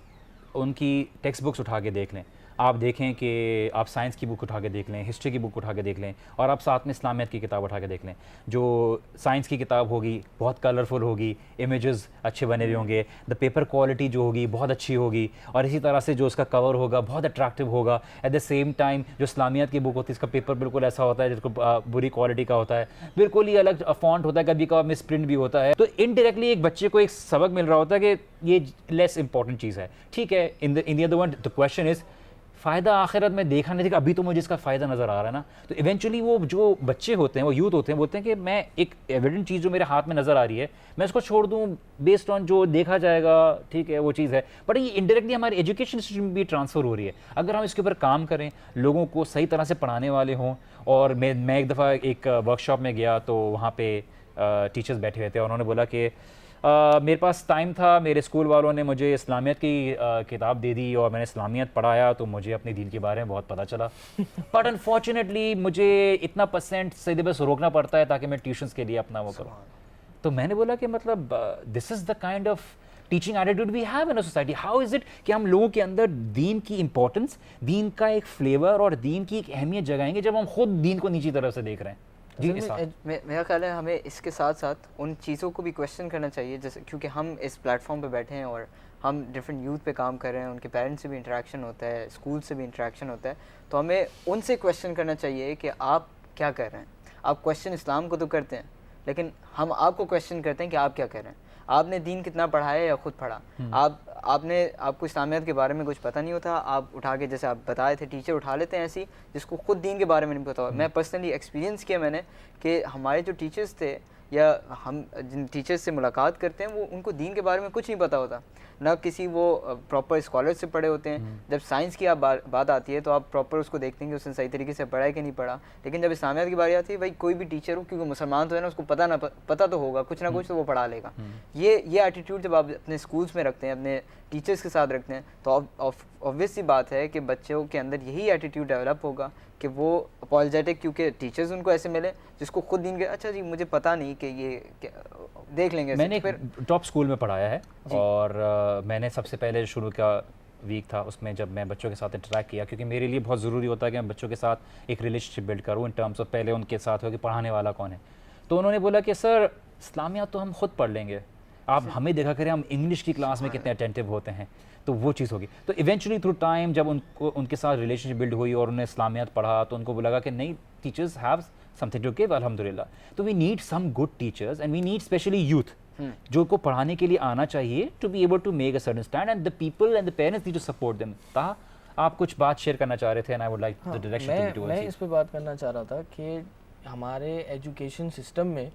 ان کی ٹیکسٹ بکس اٹھا کے دیکھ لیں, آپ دیکھیں کہ آپ سائنس کی بک اٹھا کے دیکھ لیں, ہسٹری کی بک اٹھا کے دیکھ لیں, اور آپ ساتھ میں اسلامیت کی کتاب اٹھا کے دیکھ لیں. جو سائنس کی کتاب ہوگی بہت کلرفل ہوگی, امیجز اچھے بنے ہوئے ہوں گے, دا پیپر کوالٹی جو ہوگی بہت اچھی ہوگی, اور اسی طرح سے جو اس کا کور ہوگا بہت اٹریکٹیو ہوگا. ایٹ دا سیم ٹائم جو اسلامیت کی بک ہوتی ہے اس کا پیپر بالکل ایسا ہوتا ہے جس کو بری کوالٹی کا ہوتا ہے, بالکل ہی الگ فونٹ ہوتا ہے, کبھی کبھار مس پرنٹ بھی ہوتا ہے. تو انڈائریکٹلی ایک بچے کو ایک سبق مل رہا ہوتا ہے کہ یہ لیس امپورٹنٹ چیز ہے, ٹھیک ہے. In the other one the question is فائدہ آخرت میں دیکھا نہیں دیکھا, ابھی تو مجھے اس کا فائدہ نظر آ رہا ہے نا. تو ایونچولی وہ جو بچے ہوتے ہیں, وہ یوتھ ہوتے ہیں, بولتے ہیں کہ میں ایک ایویڈنٹ چیز جو میرے ہاتھ میں نظر آ رہی ہے میں اس کو چھوڑ دوں بیسڈ آن جو دیکھا جائے گا, ٹھیک ہے وہ چیز ہے. بٹ یہ انڈائریکٹلی ہمارے ایجوکیشن سسٹم میں بھی ٹرانسفر ہو رہی ہے. اگر ہم اس کے اوپر کام کریں, لوگوں کو صحیح طرح سے پڑھانے والے ہوں. اور میں ایک دفعہ ایک ورک شاپ میں گیا تو وہاں پہ ٹیچرز بیٹھے ہوئے تھے, اور انہوں نے بولا کہ میرے پاس ٹائم تھا, میرے اسکول والوں نے مجھے اسلامیت کی کتاب دے دی اور میں نے اسلامیت پڑھایا تو مجھے اپنے دین کے بارے میں بہت پتہ چلا. بٹ انفارچونیٹلی مجھے اتنا پرسینٹ سلیبس روکنا پڑتا ہے تاکہ میں ٹیوشنس کے لیے اپنا وہ کروں. تو میں نے بولا کہ مطلب this is the kind of teaching attitude we have in society. How is it کہ ہم لوگوں کے اندر دین کی امپورٹنس, دین کا ایک فلیور اور دین کی ایک اہمیت جگائیں گے جب ہم خود دین کو نیچی طرف سے دیکھ رہے ہیں. جی میرا خیال ہے ہمیں اس کے ساتھ ساتھ ان چیزوں کو بھی کویشچن کرنا چاہیے, جیسے کیونکہ ہم اس پلیٹ فارم پہ بیٹھے ہیں اور ہم ڈفرینٹ یوتھ پہ کام کر رہے ہیں, ان کے پیرنٹس سے بھی انٹریکشن ہوتا ہے, اسکول سے بھی انٹریکشن ہوتا ہے, تو ہمیں ان سے کویشچن کرنا چاہیے کہ آپ کیا کر رہے ہیں. آپ کویشچن اسلام کو تو کرتے ہیں, لیکن ہم آپ کو کویشچن کرتے ہیں کہ آپ کیا کر رہے ہیں. آپ نے دین کتنا پڑھا ہے یا خود پڑھا؟ آپ کو اسلامیات کے بارے میں کچھ پتہ نہیں ہوتا, آپ اٹھا کے جیسے آپ بتائے تھے ٹیچر اٹھا لیتے ہیں ایسی جس کو خود دین کے بارے میں نہیں پتا ہو. میں پرسنلی ایکسپیرینس کیا میں نے کہ ہمارے جو ٹیچرس تھے یا ہم جن ٹیچرس سے ملاقات کرتے ہیں وہ ان کو دین کے بارے میں کچھ نہیں پتہ ہوتا, نہ کسی وہ پراپر اسکالر سے پڑھے ہوتے ہیں. جب سائنس کی بات آتی ہے تو آپ پراپر اس کو دیکھتے ہیں کہ اس نے صحیح طریقے سے پڑھا ہے کہ نہیں پڑھا, لیکن جب اسلامیات کی باری آتی ہے بھائی کوئی بھی ٹیچر ہو, کیونکہ مسلمان تو ہے نا, اس کو پتہ تو ہوگا کچھ نہ کچھ تو وہ پڑھا لے گا. یہ ایٹیٹیوڈ جب آپ اپنے اسکولس میں رکھتے ہیں, اپنے ٹیچرس کے ساتھ رکھتے ہیں, تو obvious سی بات ہے کہ بچوں کے اندر یہی ایٹیٹیوڈ ڈیولپ ہوگا کہ وہ اپالوجیٹک, کیونکہ ٹیچرز ان کو ایسے ملے جس کو خود دین کے اچھا جی مجھے پتہ نہیں کہ یہ دیکھ لیں گے. میں نے ٹاپ اسکول میں پڑھایا ہے اور میں نے سب سے پہلے شروع کا ویک تھا اس میں جب میں بچوں کے ساتھ انٹریکٹ کیا, کیونکہ میرے لیے بہت ضروری ہوتا ہے کہ میں بچوں کے ساتھ ایک ریلیشن شپ بلڈ کروں ان ٹرمس آف پہلے ان کے ساتھ ہو کہ پڑھانے والا کون ہے. تو انہوں نے بولا کہ سر اسلامیات تو ہم خود پڑھ لیں گے, آپ ہمیں دیکھا کریں ہم انگلش کی کلاس میں کتنے اٹینٹیو ہوتے ہیں. تو وہ چیز ہوگی. تو ایونچولی تھرو ٹائم جب ان کے ساتھ ریلیشن شپ بلڈ ہوئی اور انہیں اسلامیات پڑھا تو ان کو لگا کہ نہیں, teachers have something to give الحمدللہ. تو we need some good teachers and we need especially youth جو کو پڑھانے کے لیے آنا چاہیے to be able to make a certain stand and the people and the parents need to support them. Taha آپ کچھ بات شیئر کرنا چاہ رہے تھے, and I would like the direction to be towards. میں اس پہ بات کرنا چاہ رہا تھا کہ ہمارے ایجوکیشن سسٹم میں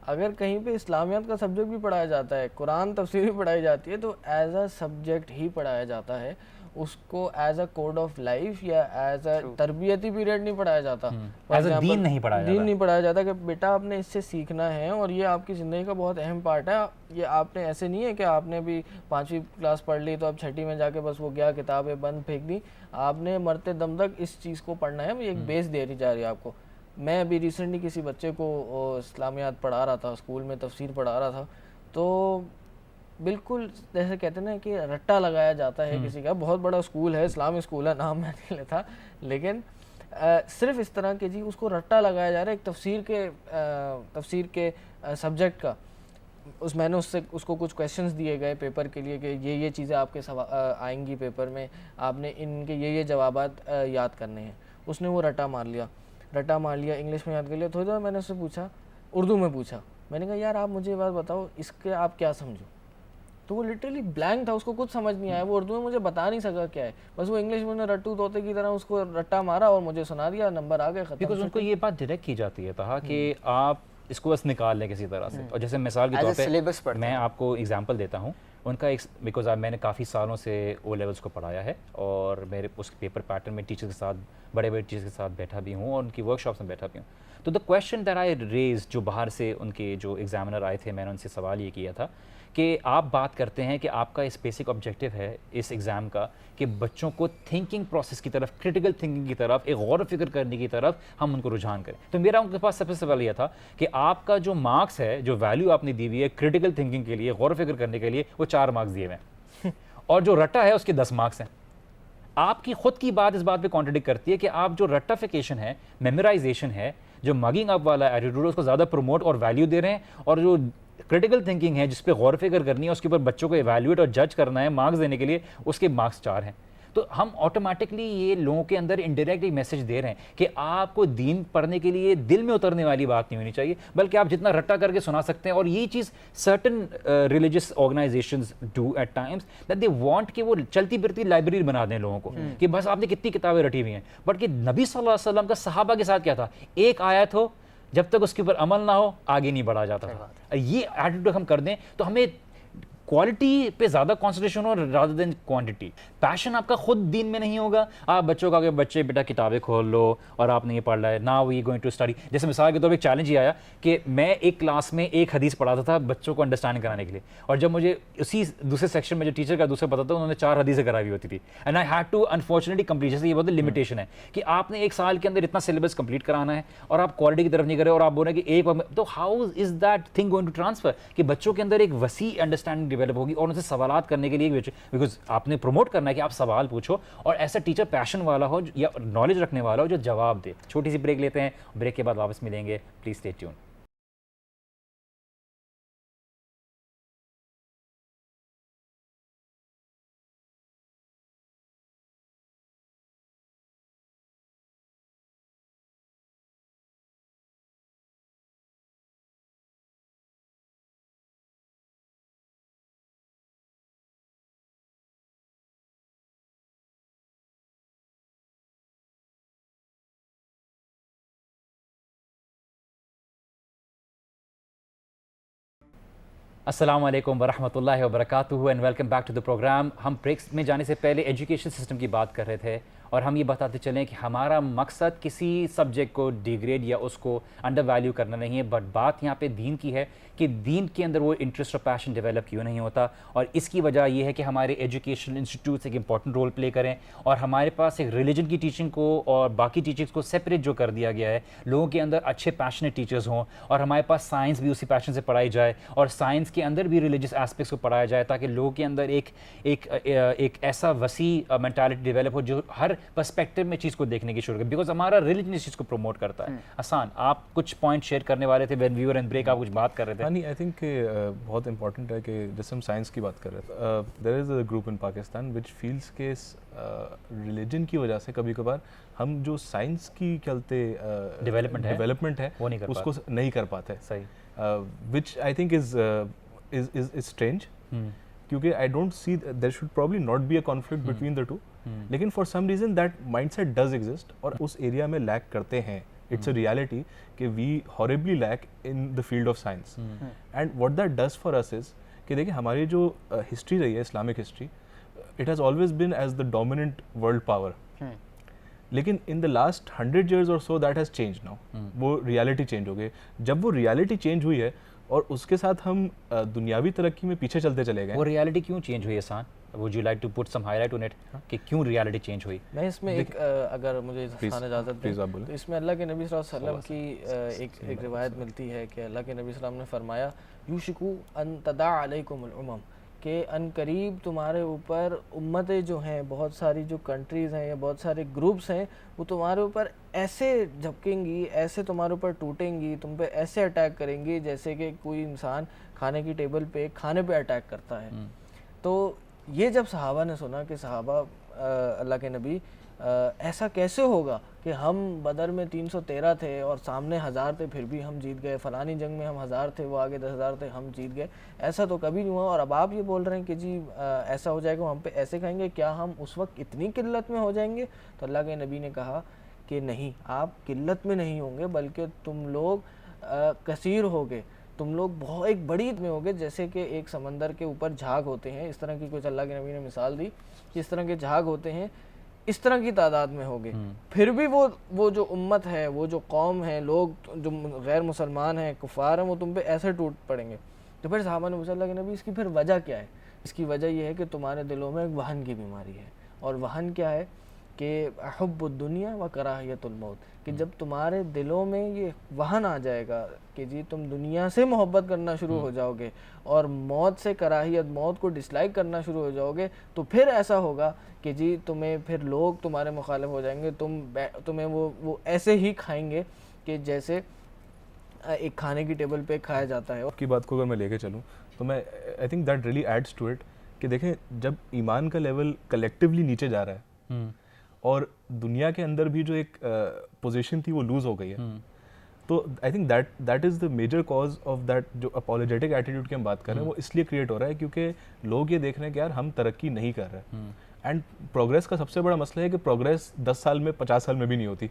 اگر کہیں پہ اسلامیات کا سبجیکٹ بھی پڑھایا جاتا ہے, قرآن تفسیر بھی پڑھائی جاتی ہے, تو ایز اے سبجیکٹ ہی پڑھایا جاتا ہے, اس کو as a code of life یا ایز اے تربیتی پیریڈ نہیں پڑھایا جاتا, ایز اے دین نہیں پڑھایا جاتا کہ بیٹا آپ نے اس سے سیکھنا ہے اور یہ آپ کی زندگی کا بہت اہم پارٹ ہے. یہ آپ نے ایسے نہیں ہے کہ آپ نے بھی 5ویں کلاس پڑھ لی تو اب 6ٹھی میں جا کے بس وہ گیا کتابیں بند پھینک دی, آپ نے مرتے دم تک اس چیز کو پڑھنا ہے, ایک بیس دے دی جا رہی ہے آپ کو. میں ابھی ریسنٹلی کسی بچے کو اسلامیات پڑھا رہا تھا, اسکول میں تفسیر پڑھا رہا تھا, تو بالکل جیسے کہتے ہیں نا کہ رٹا لگایا جاتا ہے کسی کا. بہت بڑا اسکول ہے, اسلامی اسکول ہے, نام میں نہیں لیتا, لیکن صرف اس طرح کہ جی اس کو رٹا لگایا جا رہا ہے ایک تفسیر کے سبجیکٹ کا. میں نے اس کو کچھ کویشچنز دیے گئے پیپر کے لیے کہ یہ چیزیں آپ کے آئیں گی پیپر میں, آپ نے ان کے یہ جوابات یاد کرنے ہیں. اس نے وہ رٹا مار لیا, انگلش میں یاد کر لیا. تھوڑی دیر میں نے اس سے پوچھا, اردو میں پوچھا, میں نے کہا یار آپ مجھے یہ بات بتاؤ اس کے آپ کیا سمجھو. تو وہ لٹرلی بلینک تھا, اس کو کچھ سمجھ نہیں آیا, وہ اردو میں مجھے بتا نہیں سکا کیا ہے, بس وہ انگلش میں نے رٹو طوطے کی طرح اس کو رٹا مارا اور مجھے سنا دیا, نمبر آ گئے, ختم. بیکاز ان کو یہ بات ڈائریکٹ کی جاتی ہے تھا کہ آپ اس کو بس نکال لیں کسی طرح سے. اور جیسے مثال کے طور پہ میں آپ کو ایگزامپل دیتا ہوں ان کا ایک, بیکاز میں نے کافی سالوں سے او لیولس کو پڑھایا ہے اور میرے اس پیپر پیٹرن میں ٹیچر کے ساتھ بڑے ٹیچر کے ساتھ بیٹھا بھی ہوں اور ان کی ورک شاپس میں بیٹھا بھی ہوں. تو دا کویشچن دیٹ آئی ریز, جو باہر سے ان کے جو ایگزامنر آئے تھے, میں نے ان سے سوال یہ کیا تھا کہ آپ بات کرتے ہیں کہ آپ کا اس بیسک آبجیکٹیو ہے اس ایگزام کا کہ بچوں کو تھنکنگ پروسیس کی طرف, کریٹیکل تھنکنگ کی طرف, ایک غور و فکر کرنے کی طرف ہم ان کو رجحان کریں. تو میرا ان کے پاس سب سے سوال یہ تھا کہ آپ کا جو مارکس ہے, جو ویلیو آپ نے دی ہوئی ہے کریٹیکل تھنکنگ کے لیے, غور و فکر کرنے کے لیے, وہ 4 مارکس دیے ہوئے ہیں اور جو رٹا ہے اس کے 10 مارکس ہیں. آپ کی خود کی بات اس بات پہ کانٹرڈکٹ کرتی ہے کہ آپ جو رٹافیکیشن ہے, میمورائزیشن ہے, جو مگنگ اپ والا ایٹیٹیوڈ ہے, اس کو زیادہ پروموٹ اور ویلیو دے رہے ہیں, اور جو کریٹیکل تھنکنگ ہے جس پہ غور و فکر کرنی ہے, اس کے اوپر بچوں کو ایویلیویٹ اور جج کرنا ہے مارکس دینے کے لیے, اس کے مارکس 4 ہیں. تو ہم آٹومیٹکلی یہ لوگوں کے اندر انڈائریکٹ ایک میسج دے رہے ہیں کہ آپ کو دین پڑھنے کے لیے دل میں اترنے والی بات نہیں ہونی چاہیے, بلکہ آپ جتنا رٹا کر کے سنا سکتے ہیں. اور یہ چیز certain religious organizations do at times that they want کہ وہ چلتی پھرتی لائبریری بنا دیں لوگوں کو کہ بس آپ نے کتنی کتابیں رٹی ہوئی ہیں. بٹ کہ نبی صلی اللہ علیہ وسلم کا صحابہ کے ساتھ کیا تھا, ایک آیت ہو, جب تک اس کے اوپر عمل نہ ہو آگے نہیں بڑھا جاتا تھا. یہ ایٹیٹیوڈ ہم کر دیں تو ہمیں کوالٹی پہ زیادہ کانسنٹریشن ہو رادر دین کوانٹٹی. پیشن آپ کا خود دین میں نہیں ہوگا, آپ بچوں کا کہ بچے بیٹا کتابیں کھول لو اور آپ نے یہ پڑھ رہا ہے, نا وی گوئنگ ٹو اسٹڈی. جیسے مثال کے طور پہ ایک چیلنج یہ آیا کہ میں ایک کلاس میں ایک حدیث پڑھاتا تھا بچوں کو انڈرسٹینڈ کرانے کے لیے, اور جب مجھے اسی دوسرے سیکشن میں جو ٹیچر کا دوسرا پتا تھا انہوں نے 4 حدیثیں کرائی ہوئی ہوتی تھی, and I had to unfortunately complete. جیسے یہ بہت لمیٹیشن ہے کہ آپ نے ایک سال کے اندر اتنا سلیبس کمپلیٹ کرانا ہے اور آپ کوالٹی کی طرف نہیں کرے, اور آپ بول رہے ہیں کہ ایک, تو how is that thing going to transfer کہ بچوں کے اندر ایک وسیع انڈرسٹینڈنگ ڈیولپ ہوگی اور ان سے سوالات کرنے کے لیے, بیکاز آپ نے پروموٹ کرنا ہے کہ آپ سوال پوچھو اور ایسا ٹیچر پیشن والا ہو یا نالج رکھنے والا ہو جو جواب دے. چھوٹی سی بریک لیتے ہیں, بریک کے بعد واپس ملیں گے, پلیز اسٹے ٹیون. السلام علیکم ورحمۃ اللہ وبرکاتہ and welcome back to the program. ہم بریکس میں جانے سے پہلے ایجوکیشن سسٹم کی بات کر رہے تھے اور ہم یہ بتاتے چلیں کہ ہمارا مقصد کسی سبجیکٹ کو ڈیگریڈ یا اس کو انڈر ویلیو کرنا نہیں ہے, بٹ بات یہاں پہ دین کی ہے کہ دین کے اندر وہ انٹرسٹ اور پیشن ڈیولپ کیوں نہیں ہوتا. اور اس کی وجہ یہ ہے کہ ہمارے ایجوکیشن انسٹیٹیوٹس ایک امپورٹنٹ رول پلے کریں اور ہمارے پاس ایک ریلیجن کی ٹیچنگ کو اور باقی ٹیچنگس کو سیپریٹ جو کر دیا گیا ہے, لوگوں کے اندر اچھے پیشنیٹ ٹیچرز ہوں اور ہمارے پاس سائنس بھی اسی پیشن سے پڑھائی جائے اور سائنس کے اندر بھی ریلیجس ایسپیکٹس کو پڑھایا جائے تاکہ لوگوں کے اندر ایک ایسا وسیع مینٹالٹی ڈیولپ ہو جو ہر پرسپیکٹو میں چیز کو دیکھنے کی شروع کرے, بیکاز ہمارا ریلیجن اس چیز کو پروموٹ کرتا ہے. آسان, آپ کچھ پوائنٹ شیئر کرنے والے تھے when we were in break, آپ کچھ بات کر رہے تھے. نہیں, آئی تھنک کہ بہت امپورٹنٹ ہے کہ جیسے ہم سائنس کی بات کر رہے تھے, there is a group in Pakistan which feels کے ریلیجن کی وجہ سے کبھی کبھار ہم جو سائنس کی چلتے ڈیولپمنٹ ہے اس کو نہیں کر پاتے, وچ آئی تھنک از اسٹرینج, کیونکہ I don't see there should probably not be a conflict between the two, لیکن for some reason that mindset does exist اور اس ایریا میں لیک کرتے ہیں. اٹس اے ریالٹی کہ we horribly lag in the field of science, and what that does for us is کہ دیکھیں ہماری جو ہسٹری رہی ہے, Islamic history, it has always been as the dominant world power, لیکن ان دا لاسٹ 100 years اور so that has change now, وہ reality change ہو گئی. جب وہ ریالٹی چینج ہوئی ہے اور اس کے ساتھ ہم دنیاوی ترقی میں پیچھے چلتے چلے گئے. وہ ریالٹی کیوں چینج ہوئی آسان؟ would you like to put some highlight on it کہ کیوں ریالٹی چینج ہوئی؟ میں اس میں ایک اگر مجھے اجازت دیں تو اس میں اللہ کے نبی صلی اللہ علیہ وسلم کی ایک روایت ملتی ہے کہ اللہ کے نبی صلی اللہ علیہ وسلم نے فرمایا یوشکو ان تداع علیکم الامم, کہ ان قریب تمہارے اوپر امتیں جو ہیں, بہت ساری جو کنٹریز ہیں یا بہت سارے گروپس ہیں, وہ تمہارے اوپر ایسے جھپکیں گی, ایسے تمہارے اوپر ٹوٹیں گی, تم پہ ایسے اٹیک کریں گی جیسے کہ کوئی انسان کھانے کی ٹیبل پہ کھانے پہ اٹیک کرتا ہے. تو یہ جب صحابہ نے سنا کہ صحابہ اللہ کے نبی ایسا کیسے ہوگا کہ ہم بدر میں 313 تھے اور سامنے 1000 تھے پھر بھی ہم جیت گئے, فلانی جنگ میں ہم 1000 تھے وہ آگے 10,000 تھے ہم جیت گئے, ایسا تو کبھی نہیں ہوا, اور اب آپ یہ بول رہے ہیں کہ جی ایسا ہو جائے گا ہم پہ ایسے کہیں گے, کیا ہم اس وقت اتنی قلت میں ہو جائیں گے؟ تو اللہ کے نبی نے کہا کہ نہیں, آپ قلت میں نہیں ہوں گے بلکہ تم لوگ کثیر ہوگے, تم لوگ بہت ایک بڑی میں ہوگے, جیسے کہ ایک سمندر کے اوپر جھاگ ہوتے ہیں, اس طرح کی کچھ اللہ کے نبی نے مثال دی کہ اس طرح کے جھاگ ہوتے ہیں, اس طرح کی تعداد میں ہوگے. پھر بھی وہ جو امت ہے, وہ جو قوم ہے, لوگ جو غیر مسلمان ہیں, کفار ہیں, وہ تم پہ ایسے ٹوٹ پڑیں گے. تو پھر صحابہ نے پوچھا اللہ کے نبی اس کی پھر وجہ کیا ہے؟ اس کی وجہ یہ ہے کہ تمہارے دلوں میں ایک وہن کی بیماری ہے, اور وہن کیا ہے کہ حب الدنیا و کراہیت الموت, کہ جب تمہارے دلوں میں یہ وہن آ جائے گا کہ جی تم دنیا سے محبت کرنا شروع ہو جاؤ گے اور موت سے کراہیت, موت کو ڈس لائک کرنا شروع ہو جاؤ گے, تو پھر ایسا ہوگا کہ جی تمہیں پھر لوگ تمہارے مخالف ہو جائیں گے, تمہیں وہ ایسے ہی کھائیں گے کہ جیسے ایک کھانے کی ٹیبل پہ کھایا جاتا ہے. آپ کی بات کو اگر میں لے کے چلوں تو میں I think that really adds to it کہ دیکھیں جب ایمان کا لیول کلیکٹیولی نیچے جا رہا ہے اور دنیا کے اندر بھی جو ایک پوزیشن تھی وہ لوز ہو گئی ہے, تو I think that is the major cause of that جو اپولوجیٹک ایٹیٹیوڈ کی ہم بات کر رہے ہیں وہ اس لیے کریٹ ہو رہا ہے کیونکہ لوگ یہ دیکھ رہے ہیں کہ یار ہم ترقی نہیں کر رہے, اینڈ پروگریس کا سب سے بڑا مسئلہ ہے کہ پروگریس 10 سال میں 50 سال میں بھی نہیں ہوتی.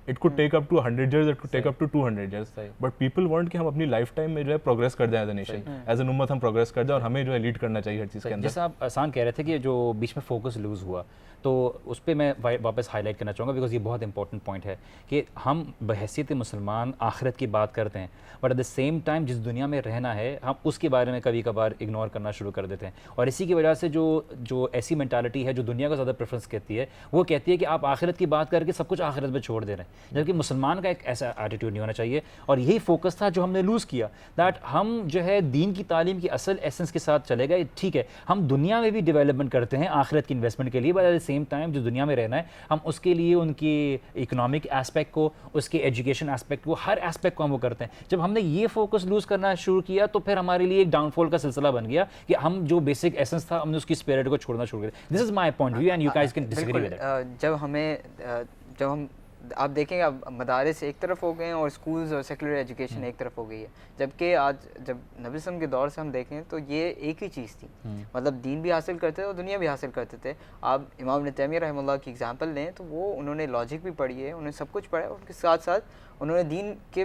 It could take up to 100 years, it could take up to 200 years. But people want کہ ہم اپنی لائف ٹائم میں جو ہے پروگریس کر جائیں as a nation, as an امت ہم پروگریس کر جائیں, اور ہمیں جو ہے لیڈ کرنا چاہیے ہر چیز کے اندر. جیسے آپ آسان کہہ رہے تھے کہ جو بیچ میں فوکس لوز ہوا, تو اس پہ میں واپس ہائی لائٹ کرنا چاہوں گا بیکاز یہ بہت امپورٹنٹ پوائنٹ ہے کہ ہم بحیثیت مسلمان آخرت کی بات کرتے ہیں, but at the same time جس دنیا میں رہنا ہے ہم اس کے بارے میں کبھی کبھار اگنور کرنا شروع کر دیتے ہیں, اور اسی کی وجہ سے جو ایسی مینٹالٹی ہے جو دنیا کو زیادہ پریفرنس کہتی ہے, وہ کہتی ہے کہ آپ آخرت کی بات کر کے سب کچھ آخرت میں چھوڑ دے رہے ہیں, جبکہ مسلمان کا ایک ایسا ایٹیٹیوڈ نہیں ہونا چاہیے. اور یہی فوکس تھا جو ہم نے لوز کیا, دیٹ ہم جو ہے دین کی تعلیم کی اصل ایسنس کے ساتھ چلے گئے. ٹھیک ہے ہم دنیا میں بھی ڈیولپمنٹ کرتے ہیں آخرت کی انویسٹمنٹ کے لیے, but at the same time جو دنیا میں رہنا ہے ہم اس کے لیے ان کی اکنامک ایسپیکٹ کو, اس کے ایجوکیشن ایسپیکٹ کو, ہر ایسپیکٹ کو ہم وہ کرتے ہیں. جب ہم نے یہ فوکس لوز کرنا شروع کیا تو پھر ہمارے لیے ایک ڈاؤن فال کا سلسلہ بن گیا کہ ہم جو بیسک ایسنس تھا ہم نے اس کی اسپرٹ کو چھوڑنا شروع کر دیا. This is my point view and you guys can disagree with it. جب ہم آپ دیکھیں گے اب مدارس ایک طرف ہو گئے ہیں اور اسکولز اور سیکولر ایجوکیشن ایک طرف ہو گئی ہے, جبکہ آج جب نبی وسلم کے دور سے ہم دیکھیں تو یہ ایک ہی چیز تھی, مطلب دین بھی حاصل کرتے تھے اور دنیا بھی حاصل کرتے تھے. آپ امام ابن تیمیہ رحمہ اللہ کی ایگزامپل لیں تو وہ انہوں نے لاجک بھی پڑھی ہے, انہوں نے سب کچھ پڑھا ہے, اور اس کے ساتھ ساتھ انہوں نے دین کے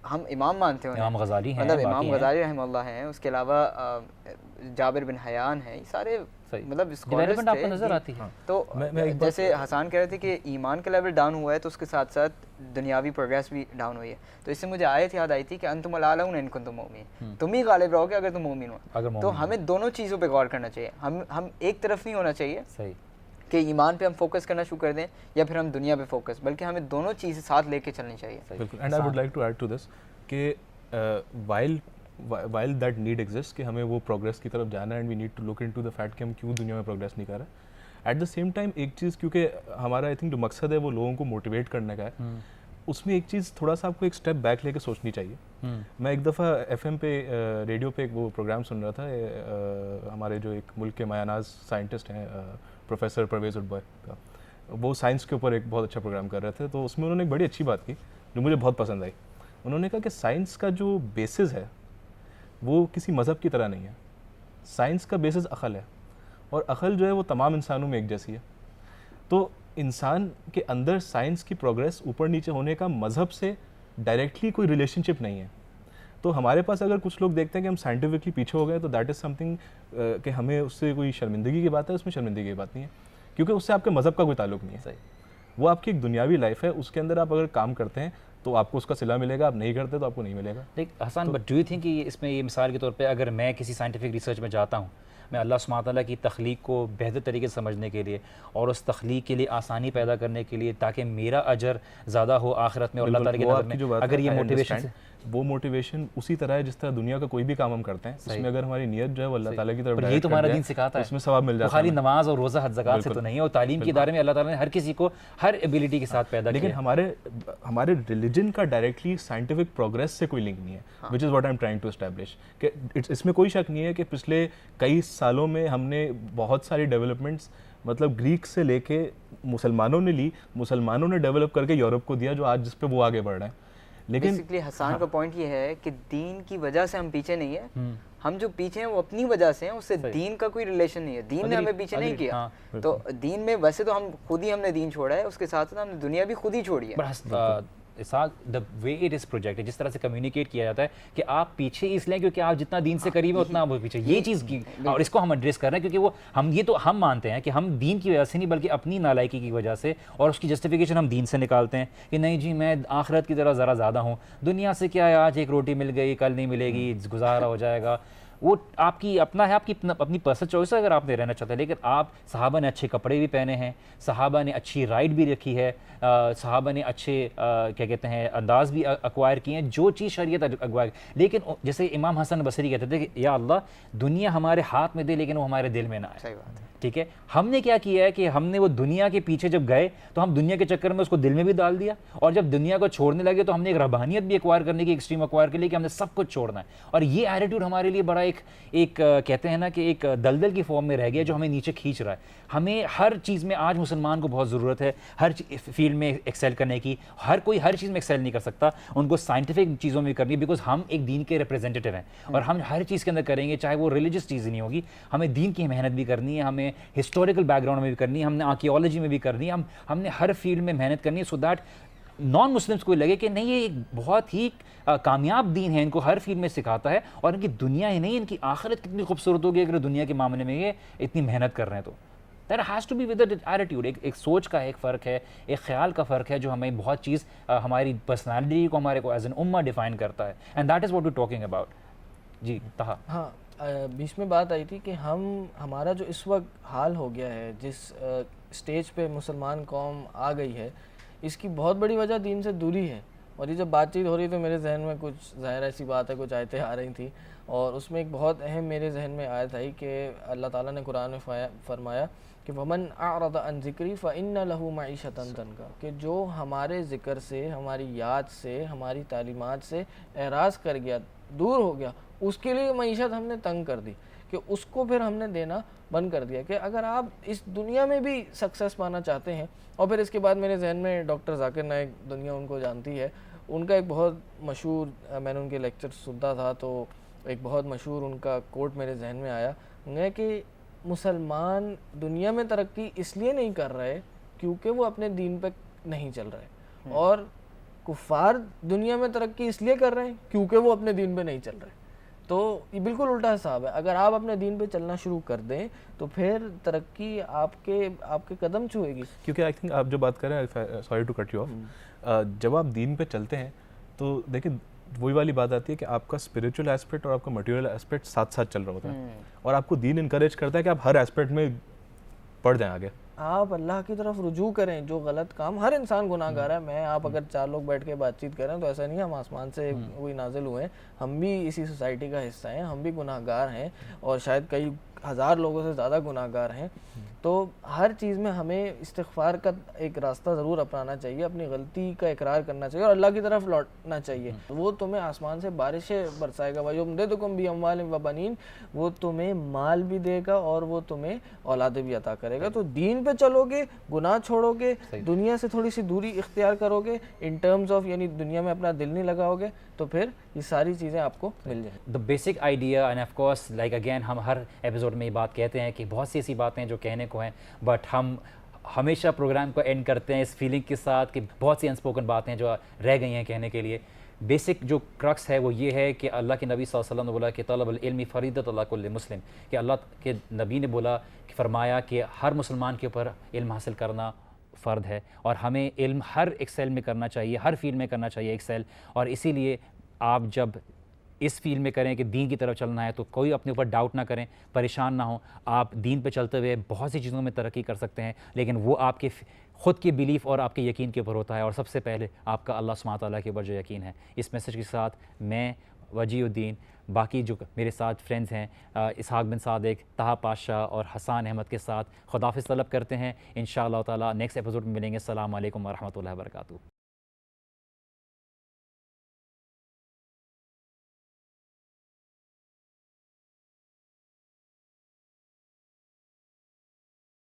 ہم امام مانتے ہیں امام غزالی ہیں، مطلب امام باقی ہیں۔ غزالی رحمہ اللہ ہیں، اس کے علاوہ جابر بن حیان ہیں، یہ سارے مطلب اسکالرز ڈیولپمنٹ آپ کو تھے نظر آتی ہے۔ تو جیسے حسان کہہ رہے تھے کہ ایمان کا لیول ڈاؤن ہوا ہے تو اس کے ساتھ ساتھ دنیاوی پروگریس بھی ڈاؤن ہوئی ہے، تو اس سے مجھے آیت یاد آئی تھی کہ انتم الاعلون ان کنتم مؤمنین، تم ہی غالب رہو گے اگر تم مومن ہو۔ تو ہمیں دونوں چیزوں پہ غور کرنا چاہیے، ہم ایک طرف نہیں ہونا چاہیے صحیح کہ ایمان پہ ہم فوکس کرنا شروع کر دیں یا پھر ہم دنیا پہ فوکس، بلکہ ہمیں دونوں چیزیں ساتھ لے کے چلنی چاہیے۔ بالکل، and I would like to add to this کہ while that need exists کہ ہمیں وہ پروگریس کی طرف جانا ہے and we need to look into the fact کہ ہم کیوں دنیا میں پروگریس نہیں کر رہے، ایٹ دا سیم ٹائم ایک چیز کیونکہ ہمارا آئی تھنک جو مقصد ہے وہ لوگوں کو موٹیویٹ کرنے کا ہے، اس میں ایک چیز تھوڑا سا آپ کو ایک اسٹیپ بیک لے کے سوچنی چاہیے۔ میں ایک دفعہ ایف ایم پہ ریڈیو پہ ایک وہ پروگرام سن رہا تھا، ہمارے جو ایک ملک کے مایہ ناز سائنٹسٹ ہیں پروفیسر پرویز اڈبوائے کا، وہ سائنس کے اوپر ایک بہت اچھا پروگرام کر رہے تھے، تو اس میں انہوں نے ایک بڑی اچھی بات کی جو مجھے بہت پسند آئی۔ انہوں نے کہا کہ سائنس کا جو بیسز ہے وہ کسی مذہب کی طرح نہیں ہے، سائنس کا بیسز عقل ہے، اور عقل جو ہے وہ تمام انسانوں میں ایک جیسی ہے، تو انسان کے اندر سائنس کی پروگریس اوپر نیچے ہونے کا مذہب سے ڈائریکٹلی کوئی ریلیشن شپ نہیں ہے۔ تو ہمارے پاس اگر کچھ لوگ دیکھتے ہیں کہ ہم سائنٹیفکلی پیچھے ہو گئے تو دیٹ از سم تھنگ کہ ہمیں اس سے کوئی شرمندگی کی بات ہے، اس میں شرمندگی کی بات نہیں ہے، کیونکہ اس سے آپ کے مذہب کا کوئی تعلق نہیں ہے، صحیح، وہ آپ کی ایک دنیاوی لائف ہے، اس کے اندر آپ اگر کام کرتے ہیں تو آپ کو اس کا صلہ ملے گا، آپ نہیں کرتے تو آپ کو نہیں ملے گا۔ لیکن حسان بٹ ڈو یو تھنک کہ اس میں یہ مثال کے طور پہ اگر میں کسی سائنٹیفک ریسرچ میں جاتا ہوں، میں اللہ سبحانہ تعالیٰ کی تخلیق کو بہتر طریقے سے سمجھنے کے لیے اور اس تخلیق کے لیے آسانی پیدا کرنے کے لیے تاکہ میرا اجر زیادہ ہو آخرت میں اور اللہ تعالیٰ کی نظر میں، اگر یہ موٹیویشن وہ موٹیویشن اسی طرح ہے جس طرح دنیا کا کوئی بھی کام ہم کرتے ہیں، اس میں اگر ہماری نیت جو ہے وہ اللہ تعالیٰ کی طرف، یہی تو ہمارا دین سکھاتا ہے، اس میں ثواب مل جاتا ہے، خالی نماز اور روزہ حج زکوٰۃ سے تو نہیں ہے، اور تعلیم کے ادارے میں اللہ تعالیٰ نے ہر کسی کو ہر ایبلٹی کے ساتھ پیدا کیا۔ لیکن ہمارے ریلیجن کا ڈائریکٹلی سائنٹیفک پروگریس سے کوئی لنک نہیں ہے، which is what I am trying to establish, کہ اس میں کوئی شک نہیں ہے کہ پچھلے کئی سالوں میں ہم نے بہت ساری ڈیولپمنٹس مطلب گریک سے لے کے مسلمانوں نے لی، مسلمانوں نے ڈیولپ کر کے یورپ کو دیا جو آج جس پہ وہ آگے بڑھ رہے ہیں۔ لیکن بیسکلی حسان کا پوائنٹ یہ ہے کہ دین کی وجہ سے ہم پیچھے نہیں ہیں، ہم جو پیچھے ہیں وہ اپنی وجہ سے ہیں، اس سے دین کا کوئی ریلیشن نہیں ہے، دین نے ہمیں پیچھے نہیں کیا۔ تو دین میں ویسے تو ہم نے دین چھوڑا ہے، اس کے ساتھ ساتھ ہم نے دنیا بھی خود ہی چھوڑی ہے۔ دا وے اٹ از پروجیکٹ، جس طرح سے کمیونیکیٹ کیا جاتا ہے کہ آپ پیچھے اس لیے کیونکہ آپ جتنا دین سے قریب ہیں اتنا آپ پیچھے، یہ چیز کی، اور اس کو ہم ایڈریس کر رہے ہیں کیونکہ وہ ہم مانتے ہیں کہ ہم دین کی وجہ سے نہیں بلکہ اپنی نالائکی کی وجہ سے، اور اس کی جسٹیفیکیشن ہم دین سے نکالتے ہیں کہ نہیں جی میں آخرت کی طرح ذرا زیادہ ہوں، دنیا سے کیا ہے، آج ایک روٹی مل گئی کل نہیں ملے گی، گزارا ہو جائے گا، وہ آپ کی اپنا ہے، آپ کی اپنی پرسنل چوائس ہے اگر آپ نے رہنا چاہتے ہیں۔ لیکن آپ صحابہ نے اچھے کپڑے بھی پہنے ہیں، صحابہ نے اچھی رائڈ بھی رکھی ہے، صحابہ نے اچھے کیا کہتے ہیں انداز بھی ایکوائر کیے ہیں، جو چیز شریعت ایکوائر، لیکن جیسے امام حسن بصری کہتے تھے کہ یا اللہ دنیا ہمارے ہاتھ میں دے لیکن وہ ہمارے دل میں نہ آئے۔ صحیح بات ہے۔ ٹھیک ہے، ہم نے کیا کیا ہے کہ ہم نے وہ دنیا کے پیچھے جب گئے تو ہم دنیا کے چکر میں اس کو دل میں بھی ڈال دیا، اور جب دنیا کو چھوڑنے لگے تو ہم نے ایک ربانیت بھی ایکوائر کرنے کی، ایکسٹریم ایکوائر کے لیے کہ ہم نے سب کچھ چھوڑنا ہے، اور یہ ایٹیٹیوڈ ہمارے لیے بڑا ایک کہتے ہیں نا کہ ایک دلدل کی فارم میں رہ گیا جو ہمیں نیچے کھینچ رہا ہے۔ ہمیں ہر چیز میں آج مسلمان کو بہت ضرورت ہے، ہر فیلڈ میں ایکسیل کرنے کی، ہر کوئی ہر چیز میں ایکسیل نہیں کر سکتا، ان کو سائنٹیفک چیزوں میں کرنی ہے، بیکاز ہم ایک دین کے ریپرزینٹیو ہیں، اور ہم ہر چیز کے اندر کریں گے چاہے وہ ریلیجس چیز نہیں ہوگی، ہمیں دین کی محنت بھی کرنی ہے، ہمیں ہسٹوریکل بیک گراؤنڈ میں بھی کرنی ہے، ہم نے آرکیالوجی میں بھی کرنی ہے، ہم نے ہر فیلڈ میں محنت کرنی ہے، سو دیٹ نان مسلمس کو لگے کہ نہیں یہ ایک بہت ہی کامیاب دین ہے، ان کو ہر فیلڈ میں سکھاتا ہے، اور ان کی دنیا ہی نہیں ان کی آخرت کتنی خوبصورت ہوگی اگر دنیا کے معاملے میں یہ اتنی محنت کر رہے ہیں۔ تو that has to be with attitude, ایک سوچ کا ایک فرق ہے، ایک خیال کا فرق ہے جو ہمیں بہت چیز ہماری پرسنالٹی کو ہمارے کو ایز این امہ ڈیفائن کرتا ہے، and that is what we talking about. جی طہا۔ ہاں، بیچ میں بات آئی تھی کہ ہمارا جو اس وقت حال ہو گیا ہے، جس اسٹیج پہ مسلمان قوم آ گئی ہے، اس کی بہت بڑی وجہ دین سے دوری ہے، اور یہ جب بات چیت ہو رہی تو میرے ذہن میں کچھ ظاہر ایسی بات ہے، کچھ آیتیں آ رہی تھیں، اور اس میں ایک بہت اہم میرے ذہن میں آیت آئی کہ اللہ تعالیٰ نے قرآن میں فرمایا کہ وَمَنْ أَعْرَضَ عَنْ ذِكْرِي فَإِنَّ لَهُ مَعِيشَةً ضَنْكًا، کہ جو ہمارے ذکر سے، ہماری یاد سے، ہماری تعلیمات سے اعراض کر گیا، دور ہو گیا، اس کے لیے معیشت ہم نے تنگ کر دی، کہ اس کو پھر ہم نے دینا بند کر دیا، کہ اگر آپ اس دنیا میں بھی سکسیس پانا چاہتے ہیں۔ اور پھر اس کے بعد میرے ذہن میں ڈاکٹر ذاکر نائک، دنیا ان کو جانتی ہے، ان کا ایک بہت مشہور، میں نے ان کے لیکچر سنتا تھا تو ایک بہت مشہور ان کا کوٹ میرے ذہن میں آیا، انہیں کہ مسلمان دنیا میں ترقی اس لیے نہیں کر رہے کیونکہ وہ اپنے دین پہ نہیں چل رہے، اور کفار دنیا میں ترقی اس لیے کر رہے ہیں کیونکہ وہ اپنے دین پہ نہیں چل رہے. تو یہ بالکل الٹا حساب ہے. اگر آپ اپنے دین پہ چلنا شروع کر دیں تو پھر ترقی آپ کے قدم چھوئے گی. کیونکہ آئی تھنک آپ جو بات کر رہے ہیں, sorry to cut you off, جب آپ دین پہ چلتے ہیں تو دیکھیں وہی والی بات آتی ہے کہ آپ کا اسپریچول ایسپیکٹ اور آپ کا مٹیریل ایسپیکٹ ساتھ ساتھ چل رہا ہوتا ہے, اور آپ کو دین انکریج کرتا ہے کہ آپ ہر ایسپیکٹ میں پڑھ جائیں آگے. آپ اللہ کی طرف رجوع کریں. جو غلط کام, ہر انسان گناہ گار ہے. آپ اگر 4 لوگ بیٹھ کے بات چیت کریں تو ایسا نہیں ہے ہم آسمان سے کوئی نازل ہوئے ہیں. ہم بھی اسی سوسائٹی کا حصہ ہیں, ہم بھی گناہ گار ہیں, اور شاید کئی ہزار لوگوں سے زیادہ گناہ گار ہیں. تو ہر چیز میں ہمیں استغفار کا ایک راستہ ضرور اپنانا چاہیے, اپنی غلطی کا اقرار کرنا چاہیے اور اللہ کی طرف لوٹنا چاہیے. وہ تمہیں آسمان سے بارشیں برسائے گا. وَيُمْدِدْكُمْ بِأَمْوَالٍ وَبَنِينَ, وہ تمہیں مال بھی دے گا اور وہ تمہیں اولادیں بھی عطا کرے گا. تو دین پہ چلو گے, گناہ چھوڑو گے, دنیا سے تھوڑی سی دوری اختیار کرو گے ان ٹرمز آف, یعنی دنیا میں اپنا دل نہیں لگاؤ گے, تو پھر یہ ساری چیزیں آپ کو مل جائیں. The basic idea, and of course like again ہم ہر ایپیسوڈ میں یہ بات کہتے ہیں کہ بہت سی ایسی باتیں جو کہنے کو ہیں, بٹ ہم ہمیشہ پروگرام کو اینڈ کرتے ہیں اس فیلنگ کے ساتھ کہ بہت سی انسپوکن باتیں جو رہ گئی ہیں کہنے کے لیے. بیسک جو کرکس ہے وہ یہ ہے کہ اللہ کے نبی صلی اللہ علیہ وسلم نے بولا کہ طلب العلم فریضۃ علی کل مسلم, کہ اللہ کے نبی نے بولا, فرمایا کہ ہر مسلمان کے اوپر علم حاصل کرنا فرض ہے, اور ہمیں علم ہر ایکسیل میں کرنا چاہیے, ہر فیلڈ میں کرنا چاہیے ایکسیل. اور اسی لیے آپ جب اس فیلڈ میں کریں کہ دین کی طرف چلنا ہے تو کوئی اپنے اوپر ڈاؤٹ نہ کریں, پریشان نہ ہوں. آپ دین پہ چلتے ہوئے بہت سی چیزوں میں ترقی کر سکتے ہیں, لیکن وہ آپ کے خود کی بیلیف اور آپ کے یقین کے اوپر ہوتا ہے, اور سب سے پہلے آپ کا اللہ سبحانہ تعالیٰ کے اوپر جو یقین ہے. اس میسج کے ساتھ میں وجیہ الدین, باقی جو میرے ساتھ فرینڈز ہیں اسحاق بن صادق, طہا پاشا اور حسان احمد کے ساتھ خداحافظ طلب کرتے ہیں. انشاءاللہ تعالیٰ نیکسٹ ایپیسوڈ میں ملیں گے. السلام علیکم ورحمۃ اللہ وبرکاتہ.